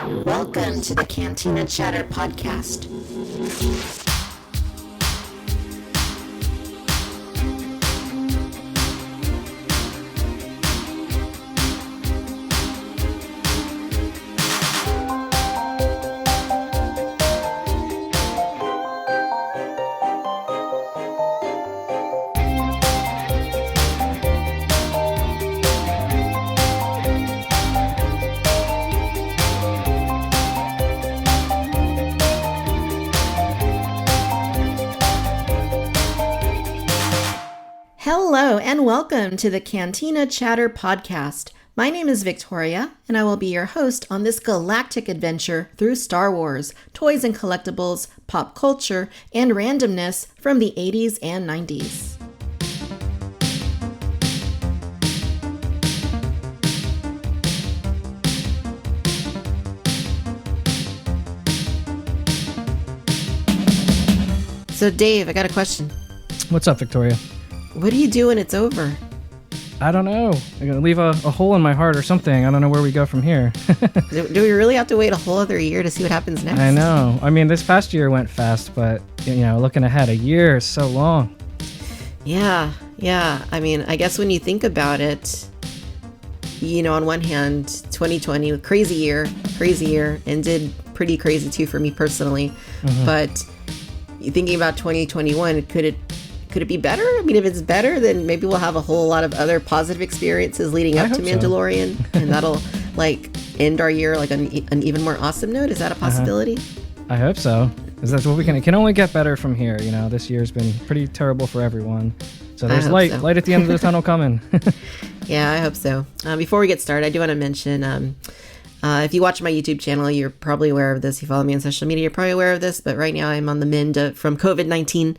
Welcome to the Cantina Chatter podcast. Hello and welcome to the Cantina Chatter podcast. My name is Victoria and I will be your host on this galactic adventure through Star Wars, toys and collectibles, pop culture, and randomness from the 80s and 90s. So Dave, I got a question. What's up, Victoria? What do you do when it's over? I don't know. I'm going to leave a hole in my heart or something. I don't know where we go from here. Do we really have to wait a whole other year to see what happens next? I know. I mean, this past year went fast, but, looking ahead, a year is so long. Yeah. I mean, I guess when you think about it, on one hand, 2020, crazy year, ended pretty crazy too for me personally. Mm-hmm. But thinking about 2021, could it be better? I mean, if it's better, then maybe we'll have a whole lot of other positive experiences leading up to Mandalorian, and that'll end our year on an even more awesome note. Is that a possibility? I hope so. Because that's what it can only get better from here. This year's been pretty terrible for everyone. So there's light at the end of the tunnel coming. Yeah, I hope so. Before we get started, I do want to mention, if you watch my YouTube channel, you're probably aware of this. You follow me on social media, you're probably aware of this. But right now I'm on the mend from COVID-19.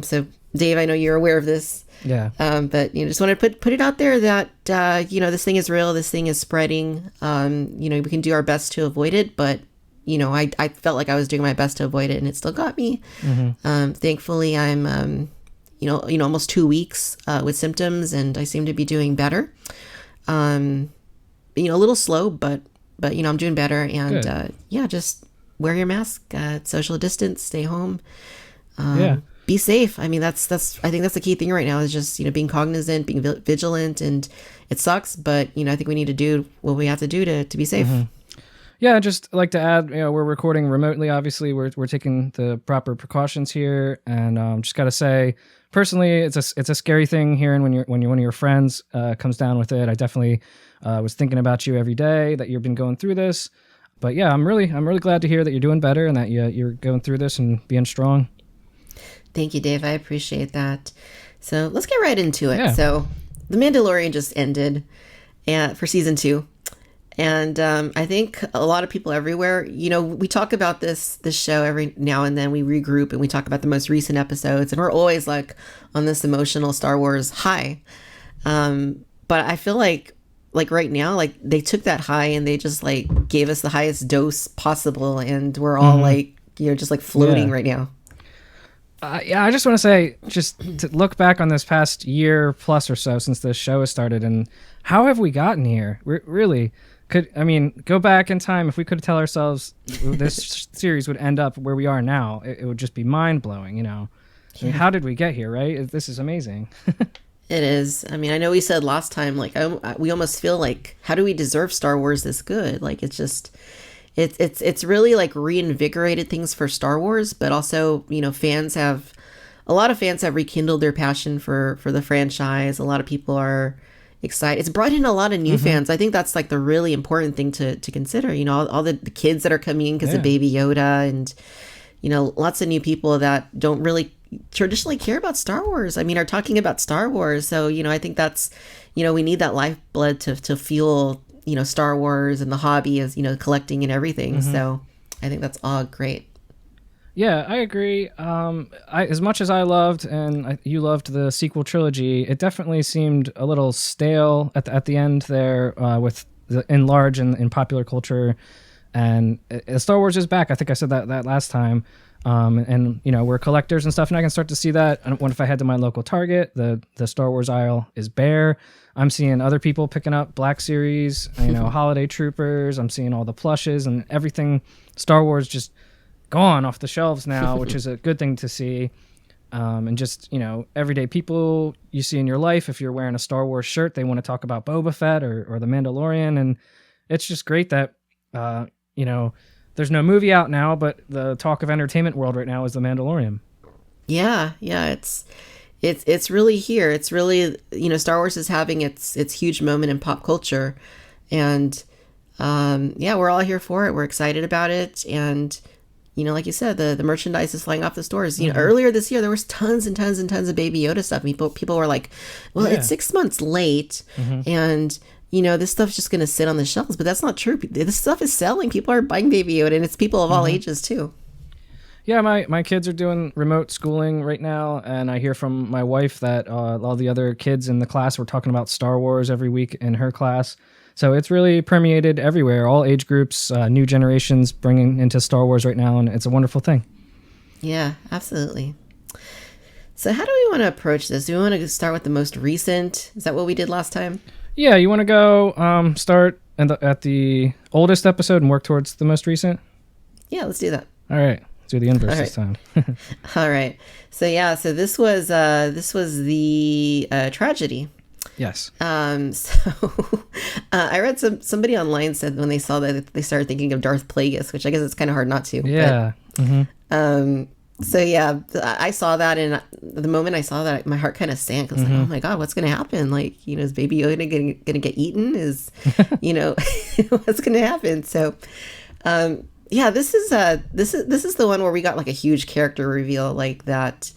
So Dave, I know you're aware of this. Yeah. But just want to put it out there that this thing is real. This thing is spreading. We can do our best to avoid it, but I felt like I was doing my best to avoid it, and it still got me. Mm-hmm. Thankfully, I'm almost 2 weeks with symptoms, and I seem to be doing better. A little slow, but I'm doing better. And just wear your mask, social distance, stay home. Be safe. I mean, I think that's the key thing right now is just, being cognizant, being vigilant, and it sucks, but, I think we need to do what we have to do to be safe. Mm-hmm. Yeah, I'd just like to add, we're recording remotely. Obviously, we're taking the proper precautions here, and just got to say, personally, it's a scary thing hearing when one of your friends comes down with it. I definitely was thinking about you every day that you've been going through this, but yeah, I'm really glad to hear that you're doing better and that you're going through this and being strong. Thank you, Dave. I appreciate that. So let's get right into it. Yeah. So The Mandalorian just ended for season 2. And I think a lot of people everywhere, we talk about this show every now and then. We regroup and we talk about the most recent episodes. And we're always on this emotional Star Wars high. But I feel like right now, they took that high and they just gave us the highest dose possible. And we're all just floating right now. I just want to say, just to look back on this past year plus or so since this show has started, and how have we gotten here? Really, go back in time. If we could tell ourselves this series would end up where we are now, it would just be mind blowing. I mean, how did we get here? Right? This is amazing. It is. I mean, I know we said last time, we almost feel how do we deserve Star Wars this good? It's just. It's really reinvigorated things for Star Wars, but also, a lot of fans have rekindled their passion for the franchise. A lot of people are excited. It's brought in a lot of new fans. I think that's the really important thing to consider, all the kids that are coming in because of Baby Yoda and, lots of new people that don't really traditionally care about Star Wars. I mean, are talking about Star Wars. So, I think that's, we need that lifeblood to fuel Star Wars and the hobby is, collecting and everything. Mm-hmm. So I think that's all great. Yeah, I agree. As much as I loved and you loved the sequel trilogy, it definitely seemed a little stale at the end there with in large and in popular culture. And Star Wars is back. I think I said that last time. And you know, we're collectors and stuff, and I can start to see that. And if I head to my local Target, the Star Wars aisle is bare. I'm seeing other people picking up Black Series, you know, Holiday Troopers. I'm seeing all the plushes and everything Star Wars just gone off the shelves now, which is a good thing to see. And just, you know, everyday people you see in your life, if you're wearing a Star Wars shirt, they want to talk about Boba Fett or the Mandalorian. And it's just great that, you know, there's no movie out now, but the talk of entertainment world right now is the Mandalorian. Yeah, it's really here. It's really, you know, Star Wars is having its huge moment in pop culture, and yeah, we're all here for it. We're excited about it, and you know, like you said, the merchandise is flying off the stores. You know, earlier this year there was tons and tons and tons of Baby Yoda stuff. People were like, "Well, it's 6 months late," and you know, this stuff's just going to sit on the shelves, but that's not true. This stuff is selling. People are buying Baby Yoda, and it's people of all ages too. Yeah, my kids are doing remote schooling right now, and I hear from my wife that all the other kids in the class were talking about Star Wars every week in her class. So it's really permeated everywhere, all age groups, new generations bringing into Star Wars right now, and it's a wonderful thing. Yeah, absolutely. So how do we want to approach this? Do we want to start with the most recent? Is that what we did last time? Yeah, you want to go start at the oldest episode and work towards the most recent? Yeah, let's do that. All right. Let's do the inverse this time. All right. So yeah, so this was the tragedy. Yes. So I read somebody online said when they saw that they started thinking of Darth Plagueis, which I guess it's kind of hard not to. Yeah. But, so yeah, I saw that, and the moment I saw that, my heart kind of sank. I was like, oh my God, what's going to happen? Like, you know, is Baby Yoda going to get eaten? Is, you know, what's going to happen? So, yeah, this is the one where we got like a huge character reveal, like that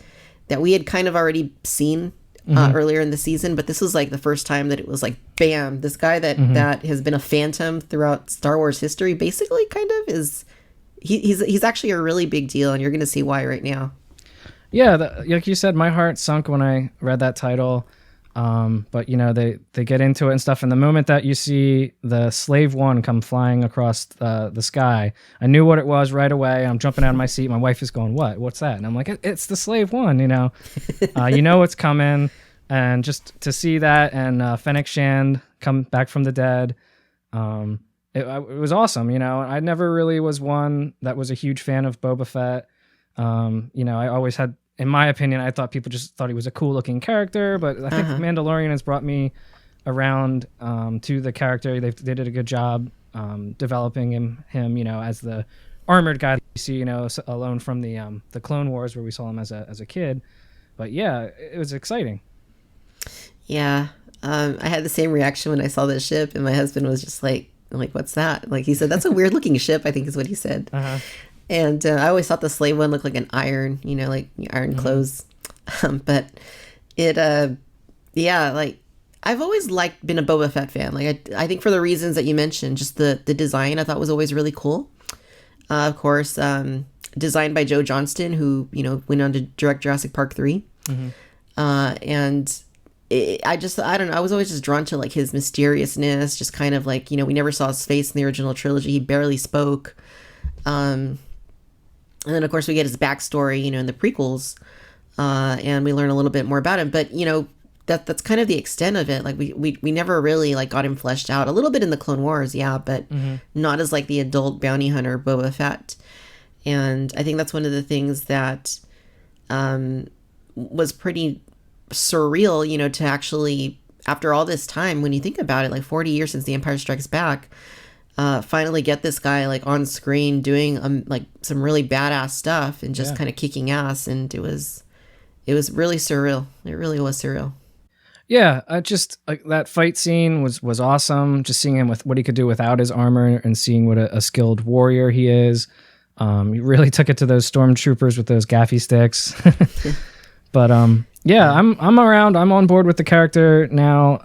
we had kind of already seen earlier in the season, but this was like the first time that it was like, bam, this guy that has been a phantom throughout Star Wars history, basically, kind of is. He's actually a really big deal, and you're going to see why right now. Yeah, like you said, my heart sunk when I read that title. But, you know, they get into it and stuff. And the moment that you see the Slave One come flying across the sky, I knew what it was right away. I'm jumping out of my seat. My wife is going, what's that? And I'm like, it's the Slave One, you know. You know it's coming. And just to see that and Fennec Shand come back from the dead, it was awesome, you know. I never really was one that was a huge fan of Boba Fett. You know, I always had, in my opinion, I thought people just thought he was a cool looking character, but I think Mandalorian has brought me around to the character. They did a good job developing him, you know, as the armored guy that you see, you know, alone from the Clone Wars where we saw him as a kid. But yeah, it was exciting. Yeah, I had the same reaction when I saw this ship, and my husband was just like, what's that? Like, he said, that's a weird looking ship, I think is what he said. And I always thought the Slave One looked like an iron, you know, like iron clothes. But it, yeah, like, I've always been a Boba Fett fan. Like, I think for the reasons that you mentioned, just the design I thought was always really cool. Of course, designed by Joe Johnston, who, you know, went on to direct Jurassic Park 3. And I don't know, I was always just drawn to like his mysteriousness, just kind of like, you know, we never saw his face in the original trilogy. He barely spoke. And then of course we get his backstory, you know, in the prequels, and we learn a little bit more about him, but you know, that's kind of the extent of it. Like we never really like got him fleshed out. A little bit in the Clone Wars, yeah, but not as like the adult bounty hunter Boba Fett. And I think that's one of the things that was pretty surreal, you know, to actually, after all this time, when you think about it, like 40 years since The Empire Strikes Back, finally get this guy like on screen doing like some really badass stuff and just kind of kicking ass. And it was really surreal. It really was surreal. Yeah, I just like that fight scene was awesome. Just seeing him with what he could do without his armor and seeing what a skilled warrior he is. He really took it to those stormtroopers with those gaffy sticks. But yeah, I'm around. I'm on board with the character now.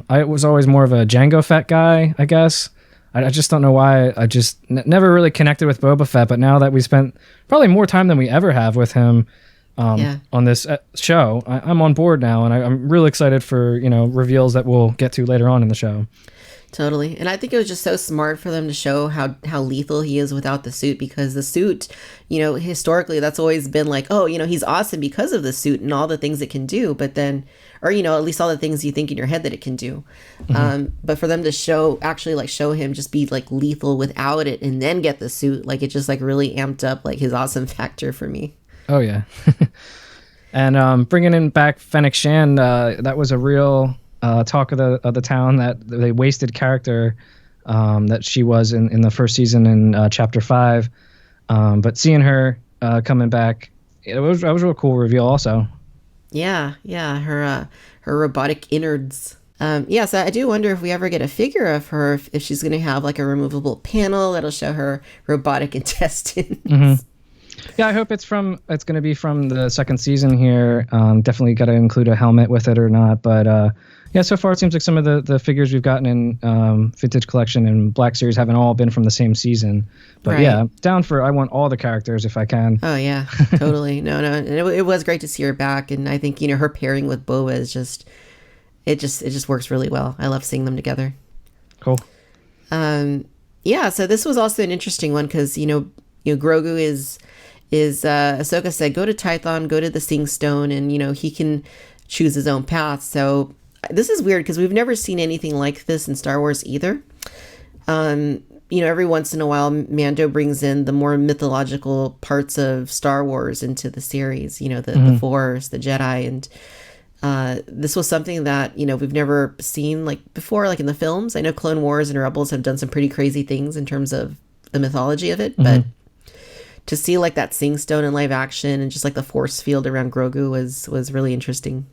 I was always more of a Jango Fett guy, I guess. I just don't know why. I just never really connected with Boba Fett. But now that we spent probably more time than we ever have with him on this show, I'm on board now, and I'm really excited for, you know, reveals that we'll get to later on in the show. Totally. And I think it was just so smart for them to show how lethal he is without the suit, because the suit, historically that's always been like, oh, he's awesome because of the suit and all the things it can do. But then, or, at least all the things you think in your head that it can do. But for them to show him just be like lethal without it and then get the suit, like it just like really amped up like his awesome factor for me. Oh, yeah. And bringing in back Fennec Shan, that was a real talk of the town, that they wasted character that she was in the first season in Chapter 5. But seeing her coming back, that was a real cool reveal also. Yeah, her robotic innards. So I do wonder if we ever get a figure of her, if she's going to have like a removable panel that'll show her robotic intestines. Yeah, I hope it's going to be from the second season here. Definitely got to include a helmet with it or not. But so far it seems like some of the figures we've gotten in Vintage Collection and Black Series haven't all been from the same season. But right. Yeah, I want all the characters if I can. Oh yeah, totally. No. And it was great to see her back. And I think, her pairing with Boba is it just works really well. I love seeing them together. Cool. So this was also an interesting one because, Grogu is Ahsoka said, go to Tython, go to the Sing Stone, and, he can choose his own path. So this is weird because we've never seen anything like this in Star Wars either. Every once in a while, Mando brings in the more mythological parts of Star Wars into the series, the Force, the Jedi. And this was something that, we've never seen like before, like in the films. I know Clone Wars and Rebels have done some pretty crazy things in terms of the mythology of it, but to see like that Sing Stone in live action and just like the force field around Grogu was really interesting.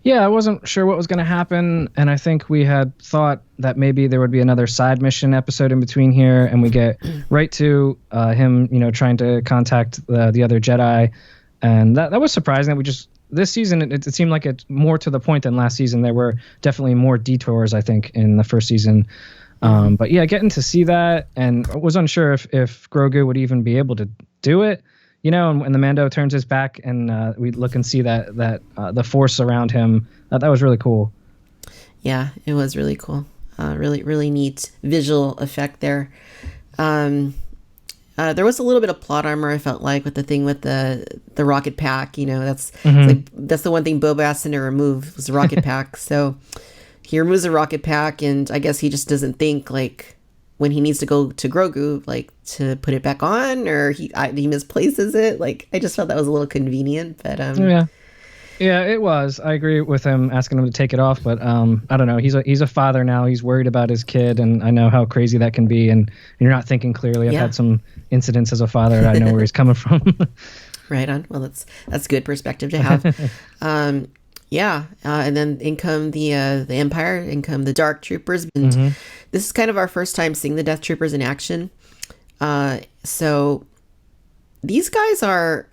Yeah, I wasn't sure what was going to happen, and I think we had thought that maybe there would be another side mission episode in between here, and we get right to him, trying to contact the other Jedi, and that was surprising. That this season it seemed like it's more to the point than last season. There were definitely more detours, I think, in the first season. But yeah, getting to see that, and I was unsure if Grogu would even be able to do it, and when the Mando turns his back and we look and see that the force around him, that was really cool. Yeah, it was really cool. Really, really neat visual effect there. There was a little bit of plot armor, I felt like, with the thing with the rocket pack. That's that's the one thing Boba asked him to remove, was the rocket pack. So he removes the rocket pack, and I guess he just doesn't think like when he needs to go to Grogu, like to put it back on, or he misplaces it. Like I just felt that was a little convenient, but yeah, it was. I agree with him asking him to take it off, but I don't know. He's a father now. He's worried about his kid, and I know how crazy that can be. And you're not thinking clearly. I've had some incidents as a father. I know where he's coming from. Right on. Well, that's good perspective to have. And then in come the Empire, in come the Dark Troopers, and this is kind of our first time seeing the Death Troopers in action. So these guys are,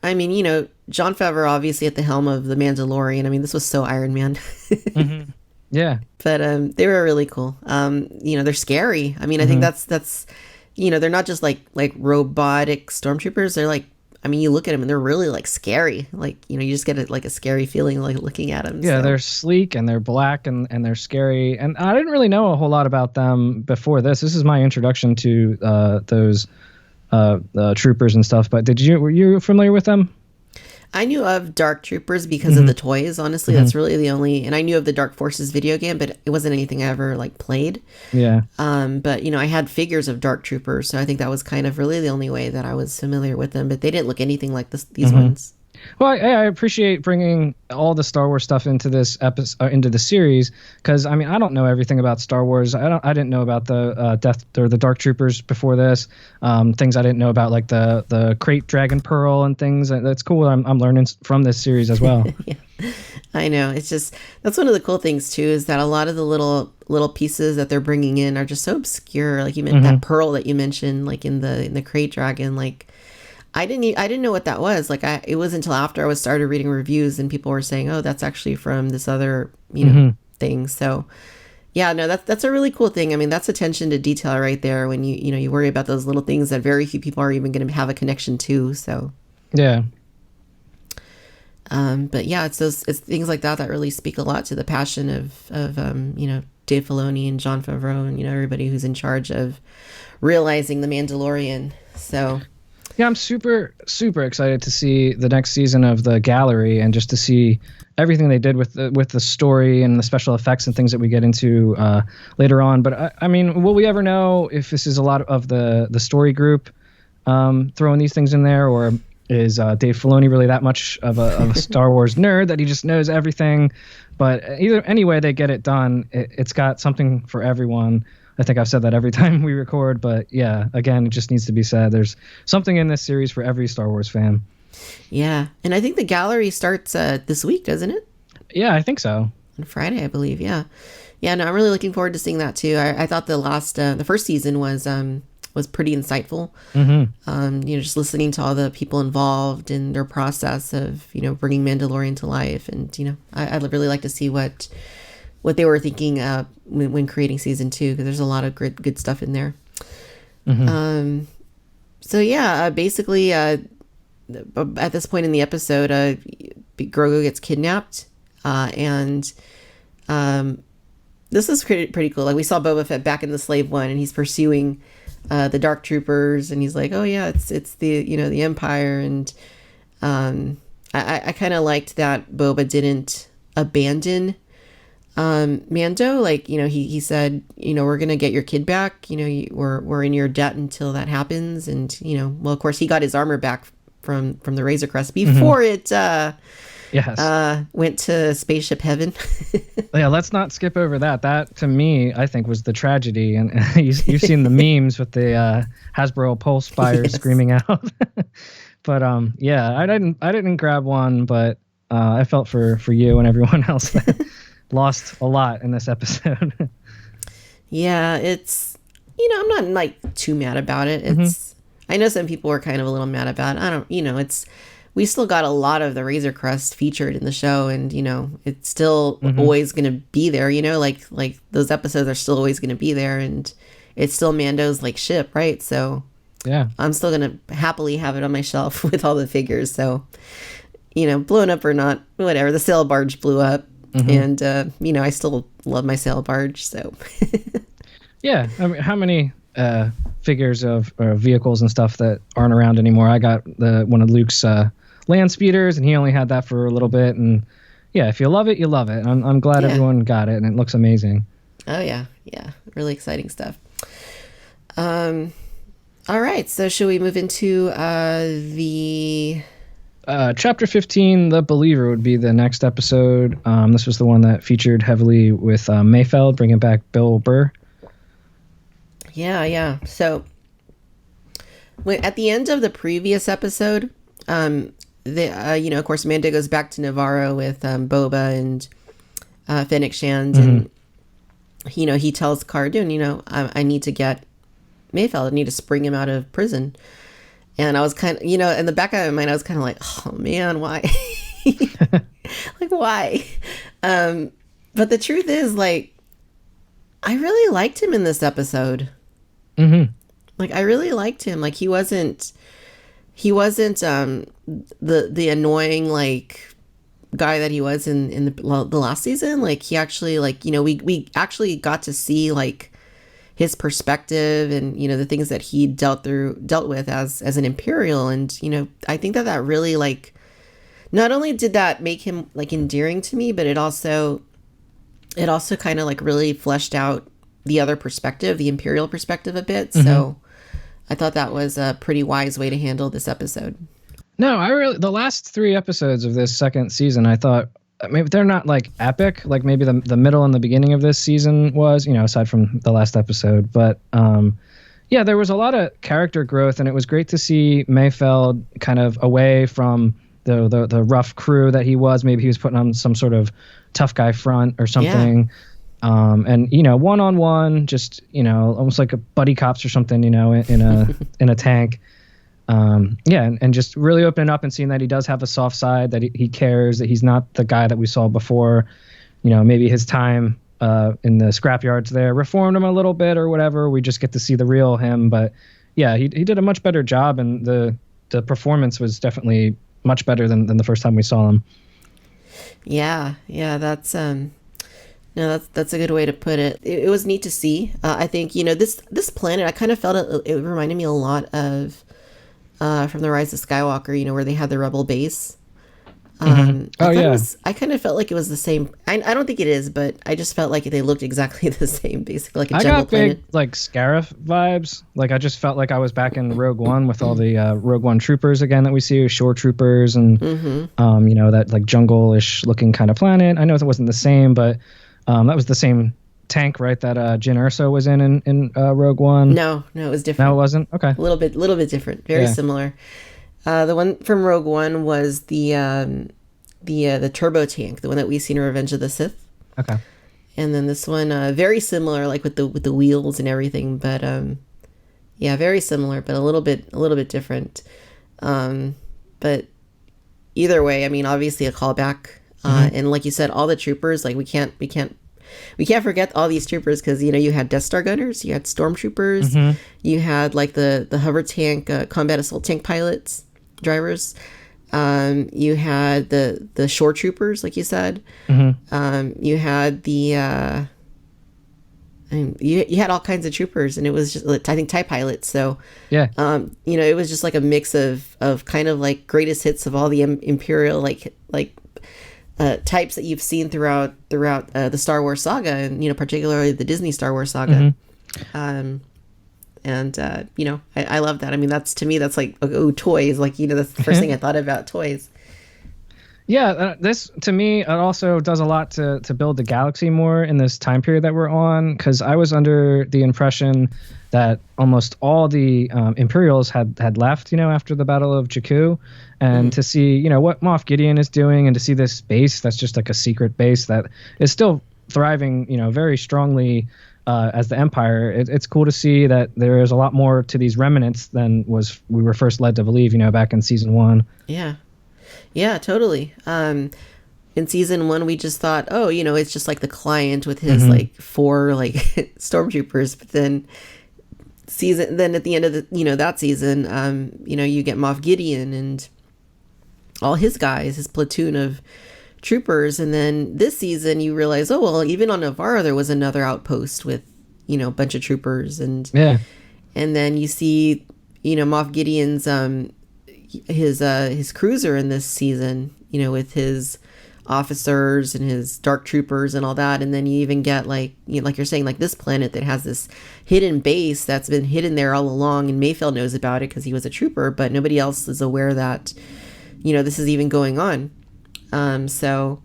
Jon Favreau obviously at the helm of the Mandalorian. This was so Iron Man. Yeah, but they were really cool. They're scary. I think that's they're not just like robotic stormtroopers. They're like, you look at them and they're really like scary. Like, you just get a scary feeling like looking at them. Yeah, so. They're sleek and they're black and they're scary. And I didn't really know a whole lot about them before this. This is my introduction to those troopers and stuff. But were you familiar with them? I knew of Dark Troopers because of the toys. Honestly, that's really the only, and I knew of the Dark Forces video game, but it wasn't anything I ever played. Yeah. But I had figures of Dark Troopers, so I think that was kind of really the only way that I was familiar with them. But they didn't look anything like these ones. Well, I appreciate bringing all the Star Wars stuff into this episode, into the series, because I don't know everything about Star Wars. I didn't know about the the Dark Troopers before this. Things I didn't know about, like the Crate Dragon Pearl and things. That's cool. I'm learning from this series as well. Yeah, I know. It's just, that's one of the cool things too, is that a lot of the little pieces that they're bringing in are just so obscure. Like you mentioned that pearl that you mentioned, like in the Crate Dragon, like. I didn't know what that was. Like it was until after I started reading reviews and people were saying, "Oh, that's actually from this other, thing." So, yeah, no, that's a really cool thing. That's attention to detail right there when you worry about those little things that very few people are even going to have a connection to. So, yeah. But yeah, it's things like that that really speak a lot to the passion of Dave Filoni and Jon Favreau and everybody who's in charge of realizing the Mandalorian. So Yeah, I'm super, super excited to see the next season of the gallery and just to see everything they did with the story and the special effects and things that we get into later on. But I mean, will we ever know if this is a lot of the story group throwing these things in there, or is Dave Filoni really that much of a Star Wars nerd that he just knows everything? But any way they get it done, it's got something for everyone. I think I've said that every time we record, but yeah, again, it just needs to be said. There's something in this series for every Star Wars fan. Yeah, and I think the gallery starts this week, doesn't it? Yeah, I think so. On Friday, I believe. Yeah, no, I'm really looking forward to seeing that too. I thought the first season was pretty insightful. Mm-hmm. Just listening to all the people involved in their process of bringing Mandalorian to life, and I'd really like to see what they were thinking when creating season 2, because there's a lot of good stuff in there. Mm-hmm. So yeah, basically at this point in the episode, Grogu gets kidnapped, and this is pretty cool. Like, we saw Boba Fett back in the Slave One, and he's pursuing the Dark Troopers, and he's like, oh yeah, it's the the Empire, and I kind of liked that Boba didn't abandon Mando. Like, he said, we're gonna get your kid back, we're in your debt until that happens. And well, of course, he got his armor back from the Razor Crest before it went to spaceship heaven. Yeah, let's not skip over that. That, to me, I think was the tragedy. And you've seen the memes with the Hasbro Pulse fires screaming out. But yeah, I didn't grab one, but I felt for you and everyone else that lost a lot in this episode. Yeah, it's I'm not like too mad about it. It's I know some people were kind of a little mad about it. I don't it's we still got a lot of the Razor Crest featured in the show, and it's still always going to be there, like those episodes are still always going to be there, and it's still Mando's like ship, right? So yeah, I'm still going to happily have it on my shelf with all the figures. So blown up or not, whatever, the sail barge blew up. And I still love my sail barge, so yeah. I mean, how many figures of vehicles and stuff that aren't around anymore? I got one of Luke's land speeders, and he only had that for a little bit. And yeah, if you love it, you love it. I'm glad everyone got it, and it looks amazing. Oh yeah, really exciting stuff. All right, so should we move into the Chapter 15, The Believer, would be the next episode. This was the one that featured heavily with Mayfeld, bringing back Bill Burr. Yeah. So at the end of the previous episode, of course, Mando goes back to Navarro with Boba and Fennec Shand, and he tells Cara Dune, I need to get Mayfeld. I need to spring him out of prison. And I was kind of, in the back of my mind, I was kind of like, oh man, why? Like, why? But the truth is, like, I really liked him in this episode. Like, I really liked him. Like, he wasn't the annoying, like, guy that he was in the last season. Like, he actually, like, we actually got to see, like, his perspective and the things that he dealt with as an Imperial. And I think that really, like, not only did that make him like endearing to me, but it also kind of like really fleshed out the other perspective, the Imperial perspective, a bit. So I thought that was a pretty wise way to handle this episode. No, the last 3 episodes of this second season, I thought, maybe they're not like epic, like maybe the middle and the beginning of this season was, aside from the last episode. But yeah, there was a lot of character growth, and it was great to see Mayfeld kind of away from the rough crew that he was. Maybe he was putting on some sort of tough guy front or something. Yeah. And one-on-one, just almost like a buddy cops or something, in a tank. And just really opening up and seeing that he does have a soft side, that he cares, that he's not the guy that we saw before. Maybe his time in the scrapyards there reformed him a little bit or whatever. We just get to see the real him. But yeah, he did a much better job, and the performance was definitely much better than the first time we saw him. Yeah, that's no, that's a good way to put it. It was neat to see. I think this planet. I kind of felt it reminded me a lot of from the Rise of Skywalker. Where they had the Rebel base. I kind of felt like it was the same. I don't think it is, but I just felt like they looked exactly the same, basically like a jungle planet. Big like Scarif vibes. Like I just felt like I was back in Rogue One with all the Rogue One troopers again that we see, shore troopers, and that like jungle-ish looking kind of planet. I know it wasn't the same, but that was the same tank, right? That Jyn Erso was in Rogue One. No, it was different. No, it wasn't. Okay, a little bit different. Very similar. The one from Rogue One was the turbo tank, the one that we see in Revenge of the Sith. Okay. And then this one, very similar, like with the wheels and everything, but very similar, but a little bit different. But either way, I mean, obviously a callback, and like you said, all the troopers, like we can't forget all these troopers because you had Death Star gunners, you had stormtroopers, you had like the hover tank, combat assault tank pilots. Drivers, you had the shore troopers, like you said. You had the you had all kinds of troopers, and it was just, I think, TIE pilots. So yeah, it was just like a mix of kind of like greatest hits of all the Imperial like types that you've seen throughout the Star Wars saga, and particularly the Disney Star Wars saga. And I love that. I mean, to me that's like, oh, toys. Like, that's the first thing I thought about, toys. Yeah, this to me it also does a lot to build the galaxy more in this time period that we're on. Because I was under the impression that almost all the Imperials had left, after the Battle of Jakku, and to see what Moff Gideon is doing, and to see this base that's just like a secret base that is still thriving, very strongly. As the Empire, it's cool to see that there is a lot more to these remnants than we were first led to believe, back in season 1. Yeah, totally. In season 1, we just thought, oh, it's just like the client with his like 4 like stormtroopers, but then at the end of the that season, you get Moff Gideon and all his guys, his platoon of troopers, and then this season you realize, oh well, even on Navarro there was another outpost with a bunch of troopers, and then you see Moff Gideon's his cruiser in this season, with his officers and his dark troopers and all that, and then you even get like you're saying, like this planet that has this hidden base that's been hidden there all along, and Mayfeld knows about it because he was a trooper, but nobody else is aware that this is even going on. So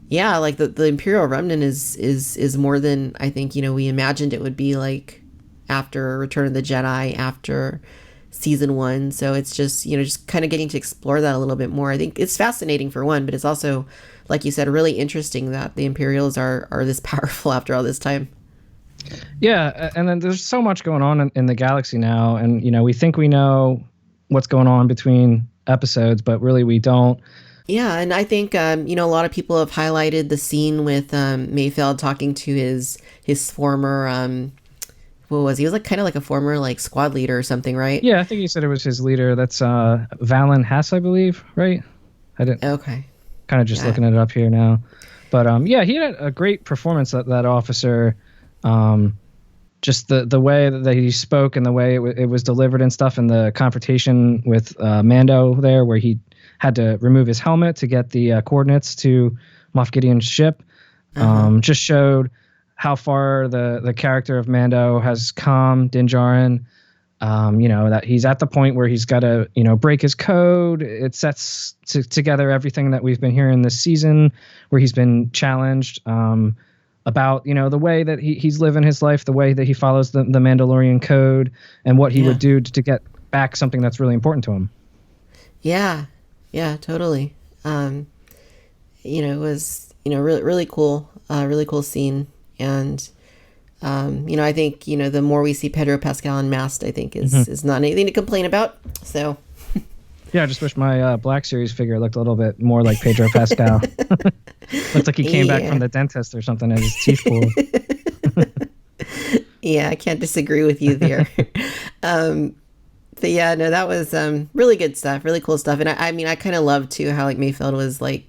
yeah, like the Imperial Remnant is more than I think, we imagined it would be, like after Return of the Jedi, after season 1. So it's just, just kind of getting to explore that a little bit more. I think it's fascinating for one, but it's also, like you said, really interesting that the Imperials are this powerful after all this time. Yeah. And then there's so much going on in the galaxy now. And, we think we know what's going on between episodes, but really we don't. Yeah, and I think a lot of people have highlighted the scene with Mayfeld talking to his former what was he? He was like kind of like a former like squad leader or something, right? Yeah, I think he said it was his leader. That's Valen Hess, I believe, right? I didn't. Okay. Kind of just looking it up here now, but yeah, he had a great performance. That officer, just the way that he spoke and the way it was delivered and stuff, and the confrontation with Mando there, where he had to remove his helmet to get the coordinates to Moff Gideon's ship. Just showed how far the character of Mando has come, Din Djarin. That he's at the point where he's got to, break his code. It sets together everything that we've been hearing this season, where he's been challenged about, the way that he's living his life, the way that he follows the Mandalorian code, and what he would do to get back something that's really important to him. Yeah, totally. It was, really cool, really cool scene. And, I think, the more we see Pedro Pascal unmasked, I think is not anything to complain about. So. Yeah, I just wish my Black Series figure looked a little bit more like Pedro Pascal. Looks like he came back from the dentist or something and his teeth pulled. Yeah, I can't disagree with you there. But yeah, no, that was really good stuff, really cool stuff. And I mean, I kind of love too how like Mayfeld was like,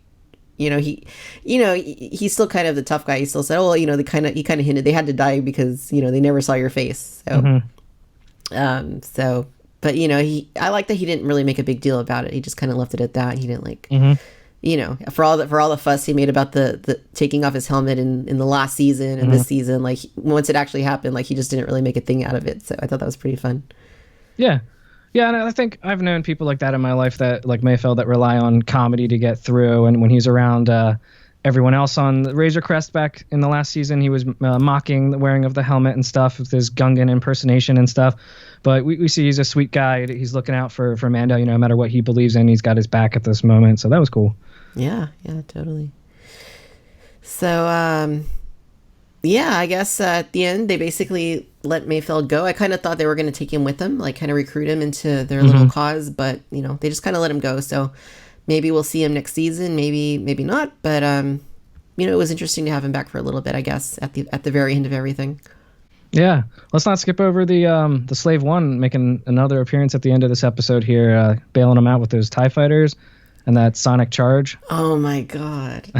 he's still kind of the tough guy. He still said, oh, well, he kind of hinted they had to die because they never saw your face. So, but I like that he didn't really make a big deal about it. He just kind of left it at that. He didn't like, for all the fuss he made about the taking off his helmet in the last season and this season, like once it actually happened, like he just didn't really make a thing out of it. So I thought that was pretty fun. Yeah. Yeah, and I think I've known people like that in my life that, like Mayfeld, that rely on comedy to get through. And when he's around everyone else on Razor Crest back in the last season, he was mocking the wearing of the helmet and stuff with his Gungan impersonation and stuff. But we see he's a sweet guy. He's looking out for Mando, no matter what he believes in. He's got his back at this moment. So that was cool. Yeah, totally. So, yeah, I guess at the end, they basically let Mayfeld go. I kind of thought they were going to take him with them, like kind of recruit him into their little cause, but, they just kind of let him go. So maybe we'll see him next season, maybe not. But, it was interesting to have him back for a little bit, I guess, at the very end of everything. Yeah. Let's not skip over the Slave One making another appearance at the end of this episode here, bailing him out with those TIE fighters and that sonic charge. Oh my god!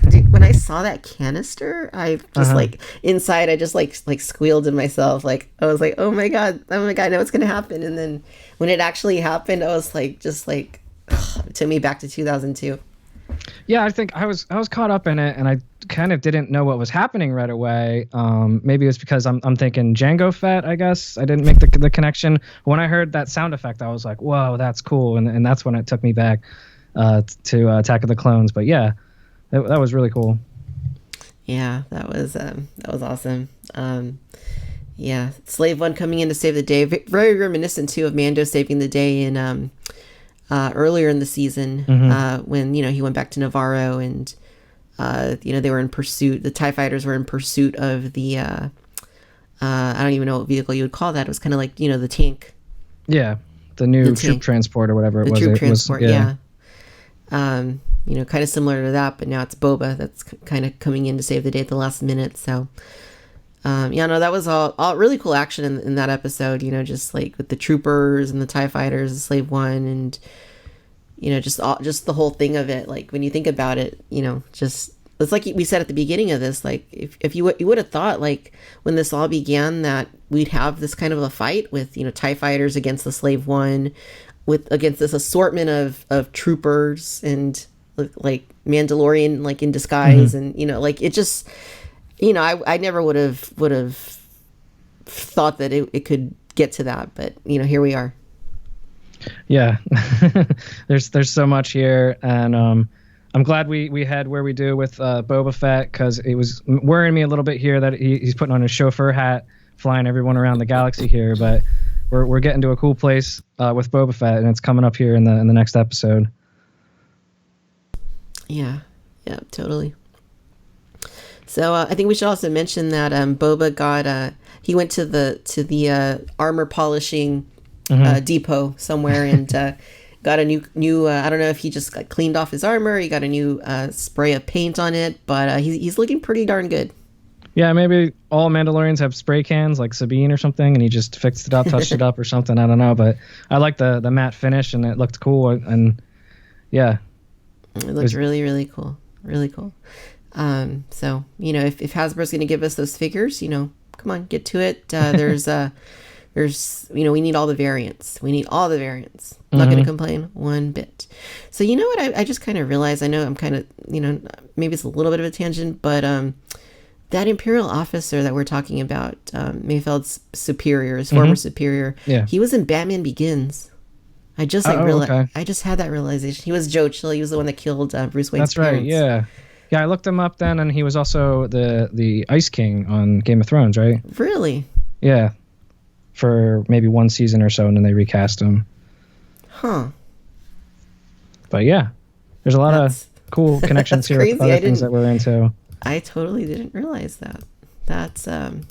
Dude, when I saw that canister, I just like inside, I just like squealed in myself. Like I was like, oh my god, I know what's gonna happen. And then when it actually happened, I was like, it took me back to 2002. Yeah, I think I was caught up in it, and I kind of didn't know what was happening right away. Maybe it's because I'm thinking Jango Fett. I guess I didn't make the connection. When I heard that sound effect, I was like, whoa, that's cool, and that's when it took me back to Attack of the Clones. But yeah, that was really cool. Yeah, that was awesome. Yeah, Slave One coming in to save the day, very reminiscent too of Mando saving the day in earlier in the season when he went back to Navarro and they were in pursuit. The TIE fighters were in pursuit of the I don't even know what vehicle you would call that. It was kind of like the tank. Yeah, the new troop transport or whatever it was. The troop transport, yeah. Kind of similar to that, but now it's Boba that's kind of coming in to save the day at the last minute. So, that was all really cool action in that episode, just like with the troopers and the TIE fighters, the Slave One, and, just the whole thing of it. Like when you think about it, just, it's like we said at the beginning of this, like if you would have thought like when this all began that we'd have this kind of a fight with, TIE fighters against the Slave One, against this assortment of troopers and like Mandalorian like in disguise and like it just I never would have thought that it could get to that, but here we are. Yeah. there's so much here, and I'm glad we had where we do with Boba Fett, because it was worrying me a little bit here that he's putting on his chauffeur hat flying everyone around the galaxy here, but we're getting to a cool place with Boba Fett, and it's coming up here in the next episode. Yeah, totally. So I think we should also mention that Boba got he went to the armor polishing depot somewhere and got a new I don't know if he just got cleaned off his armor. He got a new spray of paint on it, but he's looking pretty darn good. Yeah, maybe all Mandalorians have spray cans like Sabine or something, and he just fixed it up, touched it up or something. I don't know, but I like the matte finish, and it looked cool. And yeah, it looked really, really cool. Really cool. So, if Hasbro's going to give us those figures, come on, get to it. There's, we need all the variants. I'm not going to complain one bit. So, you know what? I just kind of realized, I know I'm kind of, maybe it's a little bit of a tangent, but, that Imperial officer that we're talking about, Mayfeld's superior, his former superior, he was in Batman Begins. I just I just had that realization. He was Joe Chill. He was the one that killed Bruce Wayne's parents. That's right. Yeah. I looked him up then, and he was also the Ice King on Game of Thrones, right? Really? Yeah, for maybe one season or so, and then they recast him. Huh. But yeah, there's a lot of cool connections here with other things that we're into. I totally didn't realize that. That's the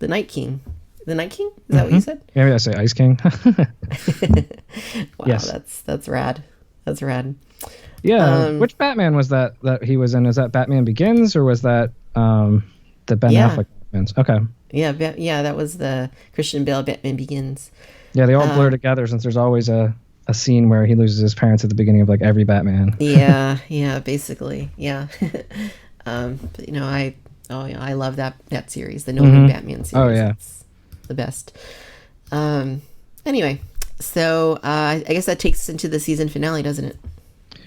Night King. The Night King? Is that what you said? Maybe I say Ice King. Wow, yes. That's rad. That's rad. Yeah. Which Batman was that he was in? Is that Batman Begins, or was that the Ben Affleck Batman's? Okay. Yeah, that was the Christian Bale Batman Begins. Yeah, they all blur together since there's always a scene where he loses his parents at the beginning of like every Batman. Yeah, basically, yeah. But, I love that series, the Nolan Batman series. Oh yeah, it's the best. Anyway, so I guess that takes us into the season finale, doesn't it?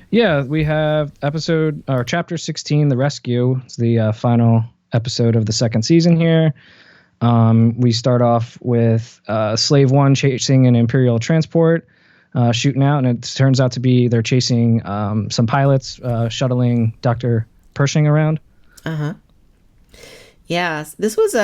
Yeah, we have chapter 16, The Rescue. It's the final episode of the second season here. We start off with Slave One chasing an Imperial transport, shooting out, and it turns out to be they're chasing some pilots, shuttling Dr. Pershing around. Yeah, this was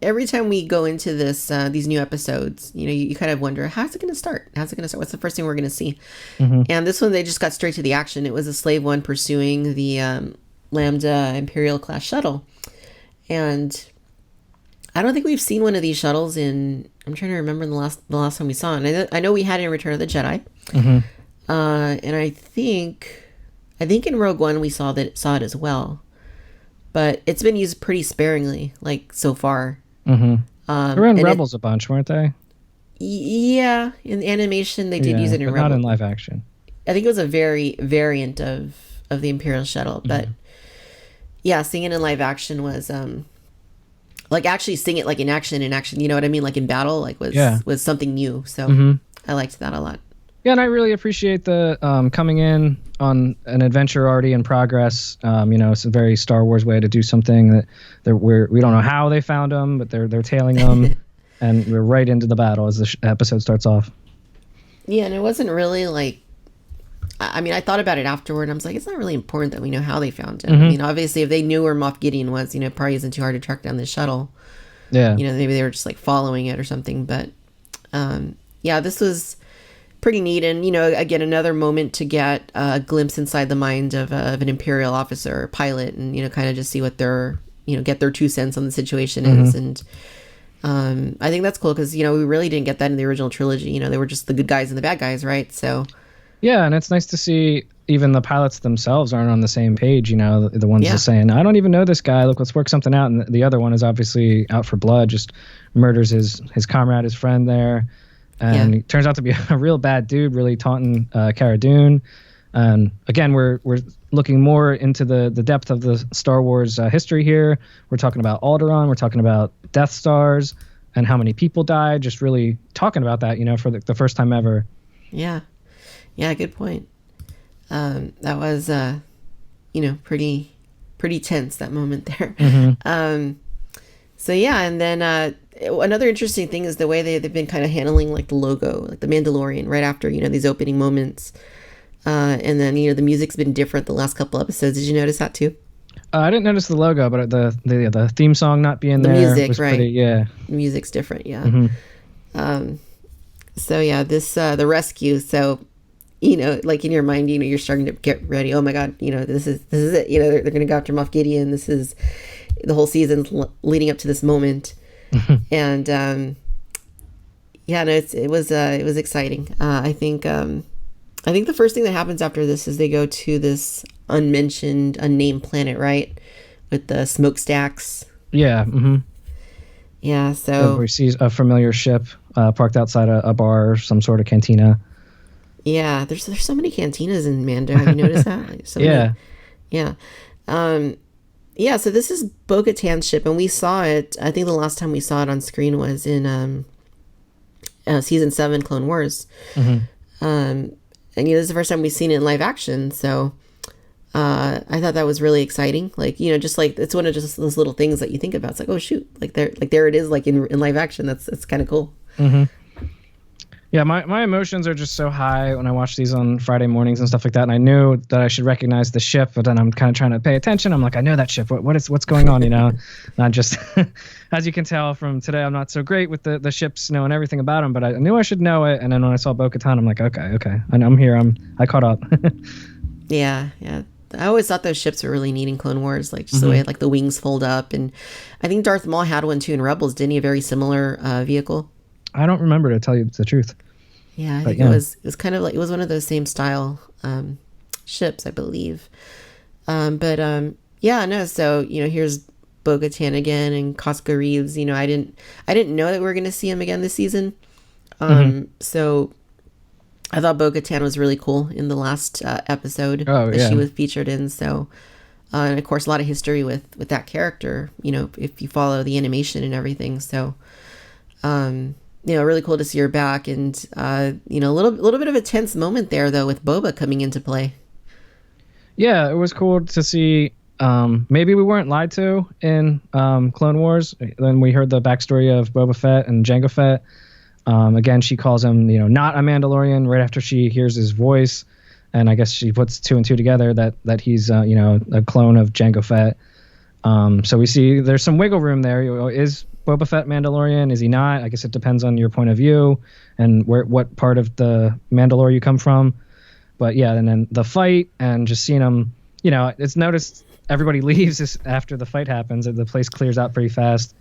every time we go into this these new episodes, you kind of wonder, how's it going to start? What's the first thing we're going to see? And this one, they just got straight to the action. It was a Slave One pursuing the Lambda Imperial class shuttle, and I don't think we've seen one of these shuttles in. I'm trying to remember the last time we saw it. I know we had it in Return of the Jedi, and I think in Rogue One we saw it as well, but it's been used pretty sparingly, like so far. They were in Rebels a bunch, weren't they? Yeah, in the animation they did use it in Rebels. Not in live action. I think it was a variant of the Imperial shuttle, but yeah, seeing it in live action was like actually seeing it like in action, you know what I mean? Like in battle, like was something new. So I liked that a lot. Yeah, and I really appreciate the coming in on an adventure already in progress. It's a very Star Wars way to do something that we don't know how they found them, but they're tailing them, and we're right into the battle as the episode starts off. Yeah, and it wasn't really like. I mean, I thought about it afterward, and I was like, it's not really important that we know how they found it. I mean, obviously, if they knew where Moff Gideon was, it probably isn't too hard to track down the shuttle. Yeah. Maybe they were just like following it or something. But yeah, this was pretty neat. And, again, another moment to get a glimpse inside the mind of an Imperial officer or pilot and, kind of just see what their, get their 2 cents on the situation is. And I think that's cool because, we really didn't get that in the original trilogy. They were just the good guys and the bad guys, right? So... Yeah, and it's nice to see even the pilots themselves aren't on the same page, the ones that saying, I don't even know this guy, look, let's work something out. And the other one is obviously out for blood, just murders his comrade, his friend there. And he turns out to be a real bad dude, really taunting Cara Dune. And again, we're looking more into the depth of the Star Wars history here. We're talking about Alderaan, we're talking about Death Stars, and how many people died, just really talking about that, for the first time ever. Yeah, good point. That was, pretty tense, that moment there. So yeah, and then another interesting thing is the way they've been kind of handling like the logo, like the Mandalorian, right after these opening moments, and then the music's been different the last couple episodes. Did you notice that too? I didn't notice the logo, but the theme song not being there, music, was right? The music's different, yeah. So yeah, this the rescue. So. Like in your mind, you're starting to get ready. Oh my God, this is it. They're going to go after Moff Gideon. This is the whole season leading up to this moment. And it was exciting. I think the first thing that happens after this is they go to this unnamed planet, right, with the smokestacks. Yeah. Yeah. So we see a familiar ship parked outside a bar or some sort of cantina. Yeah, there's so many cantinas in Mando. Have you noticed that? Like, yeah. So this is Bo-Katan's ship, and we saw it. I think the last time we saw it on screen was in season 7, Clone Wars. And this is the first time we've seen it in live action. So I thought that was really exciting. Like just like it's one of just those little things that you think about. It's like, oh shoot, like there it is, like in live action. It's kind of cool. Yeah, my emotions are just so high when I watch these on Friday mornings and stuff like that. And I knew that I should recognize the ship, but then I'm kind of trying to pay attention. I'm like, I know that ship. What's going on? Not just, as you can tell from today, I'm not so great with the ships, and everything about them. But I knew I should know it. And then when I saw Bo-Katan, I'm like, okay, I'm here. I caught up. Yeah. I always thought those ships were really neat in Clone Wars, like just the way like the wings fold up. And I think Darth Maul had one too in Rebels. Didn't he? A very similar vehicle. I don't remember, to tell you the truth. Yeah, I think it was kind of like, it was one of those same style ships, I believe. So here's Bo-Katan again and Costco Reeves. I didn't know that we were going to see him again this season. Hmm. So I thought Bogatan was really cool in the last episode Oh that she yeah. was featured in. So, and of course, a lot of history with that character. If you follow the animation and everything. So, really cool to see her back, and a little bit of a tense moment there though with Boba coming into play. Yeah, it was cool to see. Maybe we weren't lied to in Clone Wars. Then we heard the backstory of Boba Fett and Jango Fett. Again, she calls him, not a Mandalorian right after she hears his voice, and I guess she puts two and two together that he's, a clone of Jango Fett. So we see there's some wiggle room there. Is Boba Fett Mandalorian? Is he not? I guess it depends on your point of view and what part of the Mandalore you come from. But yeah, and then the fight and just seeing him, it's noticed everybody leaves after the fight happens. The place clears out pretty fast.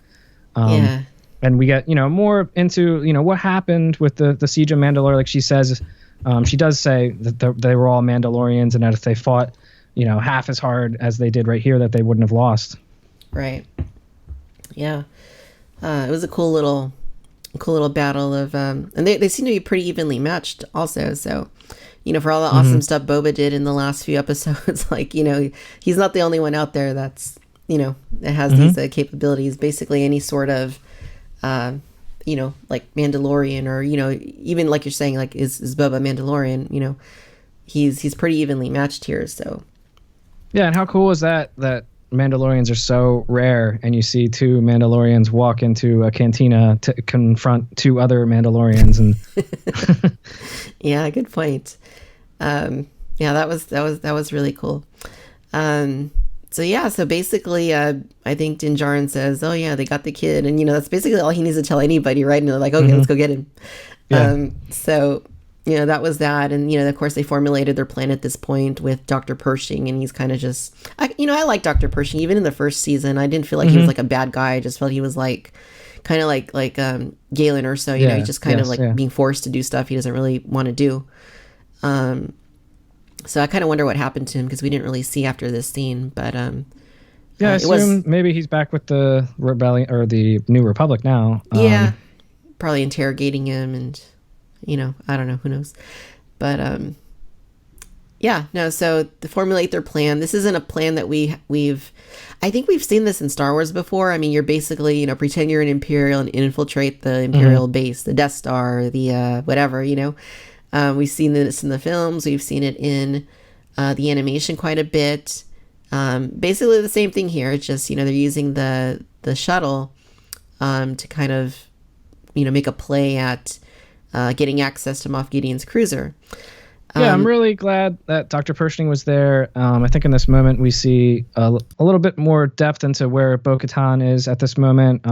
Yeah. And we get, more into, what happened with the siege of Mandalore. Like she says, she does say that they were all Mandalorians and that if they fought, half as hard as they did right here, that they wouldn't have lost. Right. Yeah. It was a cool little battle of, and they seem to be pretty evenly matched also. So, for all the awesome stuff Boba did in the last few episodes, like, he's not the only one out there that's, that has these capabilities. Basically any sort of, like Mandalorian or, even like you're saying, like, is Boba Mandalorian, he's pretty evenly matched here. So. Yeah. And how cool is that Mandalorians are so rare and you see two Mandalorians walk into a cantina to confront two other Mandalorians and yeah, good point. Yeah, that was really cool. So basically, I think Din Djarin says, "Oh yeah, they got the kid," and that's basically all he needs to tell anybody, right? And they're like, "Okay, let's go get him." Yeah. So that was that, and of course they formulated their plan at this point with Dr. Pershing, and he's kind of just, I like Dr. Pershing even in the first season. I didn't feel like he was like a bad guy. I just felt he was like kind of like Galen or so. He's just kind of like being forced to do stuff he doesn't really want to do. So I kind of wonder what happened to him because we didn't really see after this scene, but I assume maybe he's back with the rebellion or the New Republic now. Yeah, probably interrogating him, and I don't know, who knows, but so to formulate their plan. This isn't a plan that I think we've seen this in Star Wars before. I mean, you're basically pretend you're an Imperial and infiltrate the Imperial base, the Death Star, the whatever. We've seen this in the films. We've seen it in the animation quite a bit. Basically the same thing here. It's just, they're using the shuttle to kind of, make a play at getting access to Moff Gideon's cruiser. Yeah, I'm really glad that Dr. Pershing was there. I think in this moment we see a little bit more depth into where Bo-Katan is at this moment.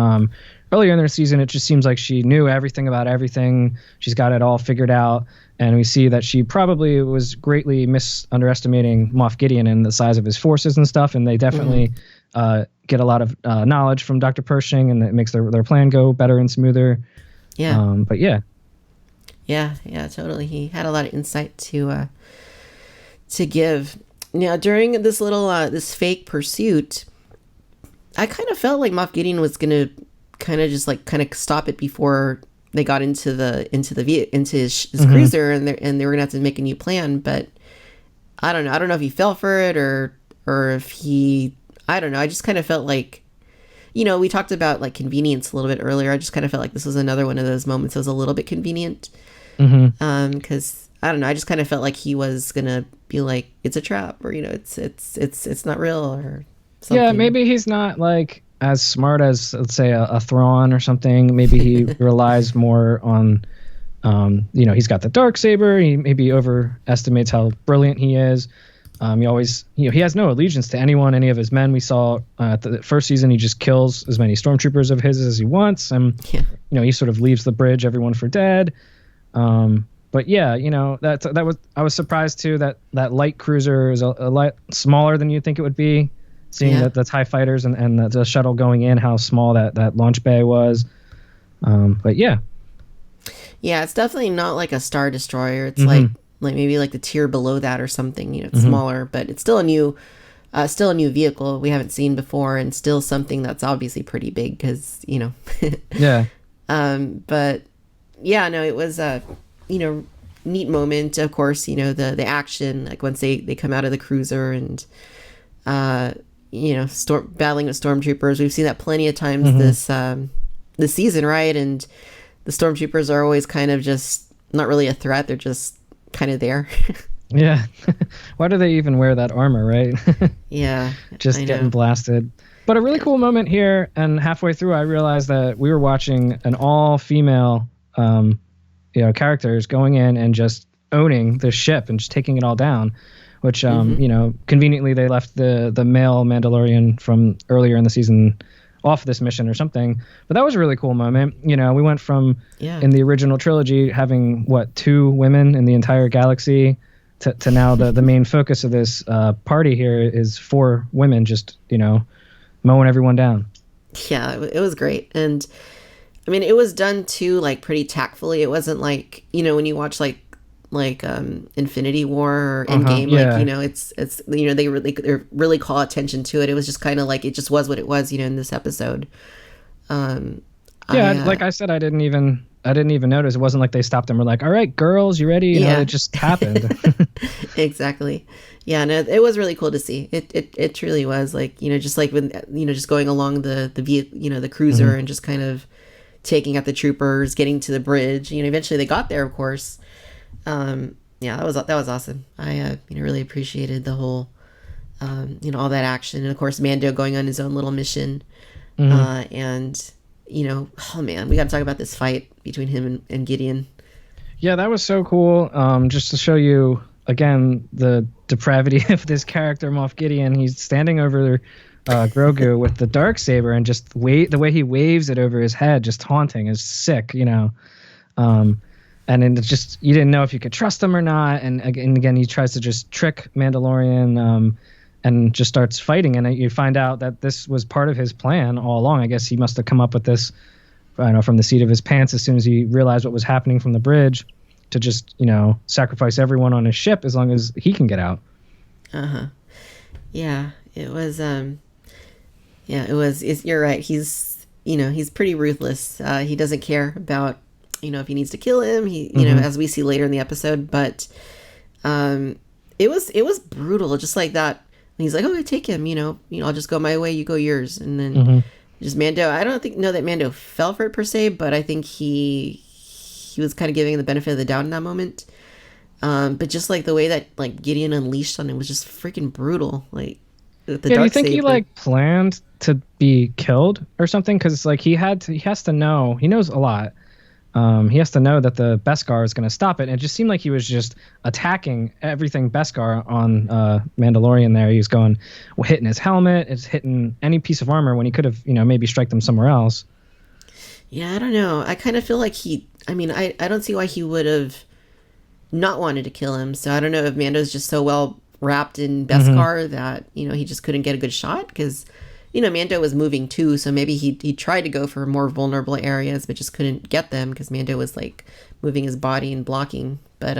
Earlier in the season, it just seems like she knew everything about everything. She's got it all figured out. And we see that she probably was greatly underestimating Moff Gideon and the size of his forces and stuff. And they definitely get a lot of knowledge from Dr. Pershing, and it makes their plan go better and smoother. Yeah. But yeah. Yeah, totally. He had a lot of insight to give. Now, during this little this fake pursuit, I kind of felt like Moff Gideon was gonna kind of stop it before they got into his cruiser, and they were gonna have to make a new plan. But I don't know. I don't know if he fell for it or if he. I don't know. I just kind of felt like. We talked about like convenience a little bit earlier. I just kind of felt like this was another one of those moments that was a little bit convenient. Because I don't know. I just kind of felt like he was gonna be like, it's a trap, or it's not real, or something. Yeah, maybe he's not like as smart as, let's say, a Thrawn or something. Maybe he relies more on, he's got the dark saber. He maybe overestimates how brilliant he is. He always, he has no allegiance to anyone, any of his men. We saw at the first season, he just kills as many stormtroopers of his as he wants. And, he sort of leaves the bridge, everyone for dead. But yeah, I was surprised too that light cruiser is a light smaller than you'd think it would be, seeing that the TIE fighters and the shuttle going in, how small that launch bay was. But yeah. Yeah, it's definitely not like a Star Destroyer. It's like maybe like the tier below that or something. It's smaller, but it's still a new vehicle we haven't seen before, and still something that's obviously pretty big because yeah. But yeah, no, it was a, you know, neat moment. Of course, you know, the action, like once they come out of the cruiser and, uh, you know, battling with stormtroopers. We've seen that plenty of times this season, right? And the stormtroopers are always kind of just not really a threat. They're just kind of there. Yeah. Why do they even wear that armor, right? Yeah. Just getting blasted. But a really cool moment here, and halfway through, I realized that we were watching an all-female, characters going in and just owning the ship and just taking it all down. Which, conveniently they left the male Mandalorian from earlier in the season off this mission or something. But that was a really cool moment. You know, we went from in the original trilogy having 2 women in the entire galaxy to now the main focus of this party here is 4 women just, mowing everyone down. Yeah, it was great. And I mean, it was done too, like pretty tactfully. It wasn't like, when you watch like Infinity War or Endgame, it's they really call attention to it. It was just kind of like it just was what it was, in this episode. Like I said, I didn't even notice. It wasn't like they stopped and were like, "All right, girls, you ready?" It just happened. Exactly. Yeah, no, it was really cool to see. It truly was like, just like when just going along the cruiser and just kind of taking out the troopers, getting to the bridge. Eventually they got there, of course. That was awesome. I really appreciated the whole all that action, and of course Mando going on his own little mission. And oh man, we got to talk about this fight between him and Gideon. Yeah, that was so cool. Just to show you again the depravity of this character, Moff Gideon. He's standing over Grogu with the Darksaber, and just the way he waves it over his head, just taunting, is sick. And then it's just, you didn't know if you could trust him or not. And again, he tries to just trick Mandalorian and just starts fighting. And you find out that this was part of his plan all along. I guess he must have come up with this, from the seat of his pants as soon as he realized what was happening from the bridge, to just, sacrifice everyone on his ship as long as he can get out. Yeah, it was, you're right. He's pretty ruthless. He doesn't care about, if he needs to kill him, as we see later in the episode, but it was brutal, just like that. He's like, "Oh, take him, I'll just go my way, you go yours." And then just Mando, I don't know that Mando fell for it per se, but I think he was kind of giving the benefit of the doubt in that moment. But just like the way that like Gideon unleashed on him was just freaking brutal. Like the do you think he like planned to be killed or something? Because like he has to know, he knows a lot. He has to know that the Beskar is going to stop it. And it just seemed like he was just attacking everything Beskar on Mandalorian there. He was hitting his helmet, it's hitting any piece of armor when he could have, maybe strike them somewhere else. Yeah, I don't know. I kind of feel like I don't see why he would have not wanted to kill him. So I don't know if Mando's just so well wrapped in Beskar that, he just couldn't get a good shot, because Mando was moving too, so maybe he tried to go for more vulnerable areas, but just couldn't get them because Mando was like moving his body and blocking. But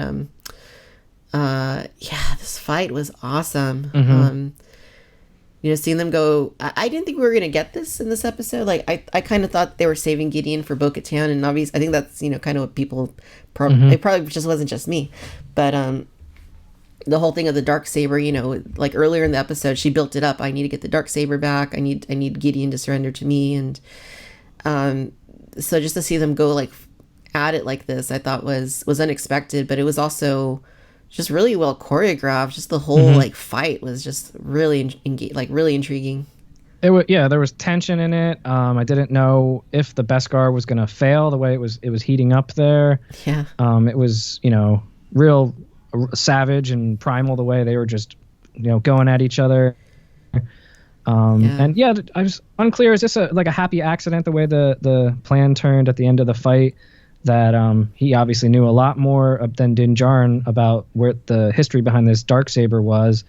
this fight was awesome. Seeing them go, I didn't think we were gonna get this in this episode. Like I kind of thought they were saving Gideon for Bo-Katan, and obviously I think that's kind of what people it probably just wasn't just me, but the whole thing of the Darksaber, like earlier in the episode, she built it up. I need to get the Darksaber back. I need Gideon to surrender to me. And so just to see them go like at it like this, I thought was unexpected, but it was also just really well choreographed. Just the whole like fight was just really really intriguing. There was tension in it. I didn't know if the Beskar was going to fail the way it was heating up there. Yeah. It was, real savage and primal the way they were just going at each other. And I was unclear, is this a happy accident the way the plan turned at the end of the fight, that he obviously knew a lot more than Din Djarin about where the history behind this Darksaber was.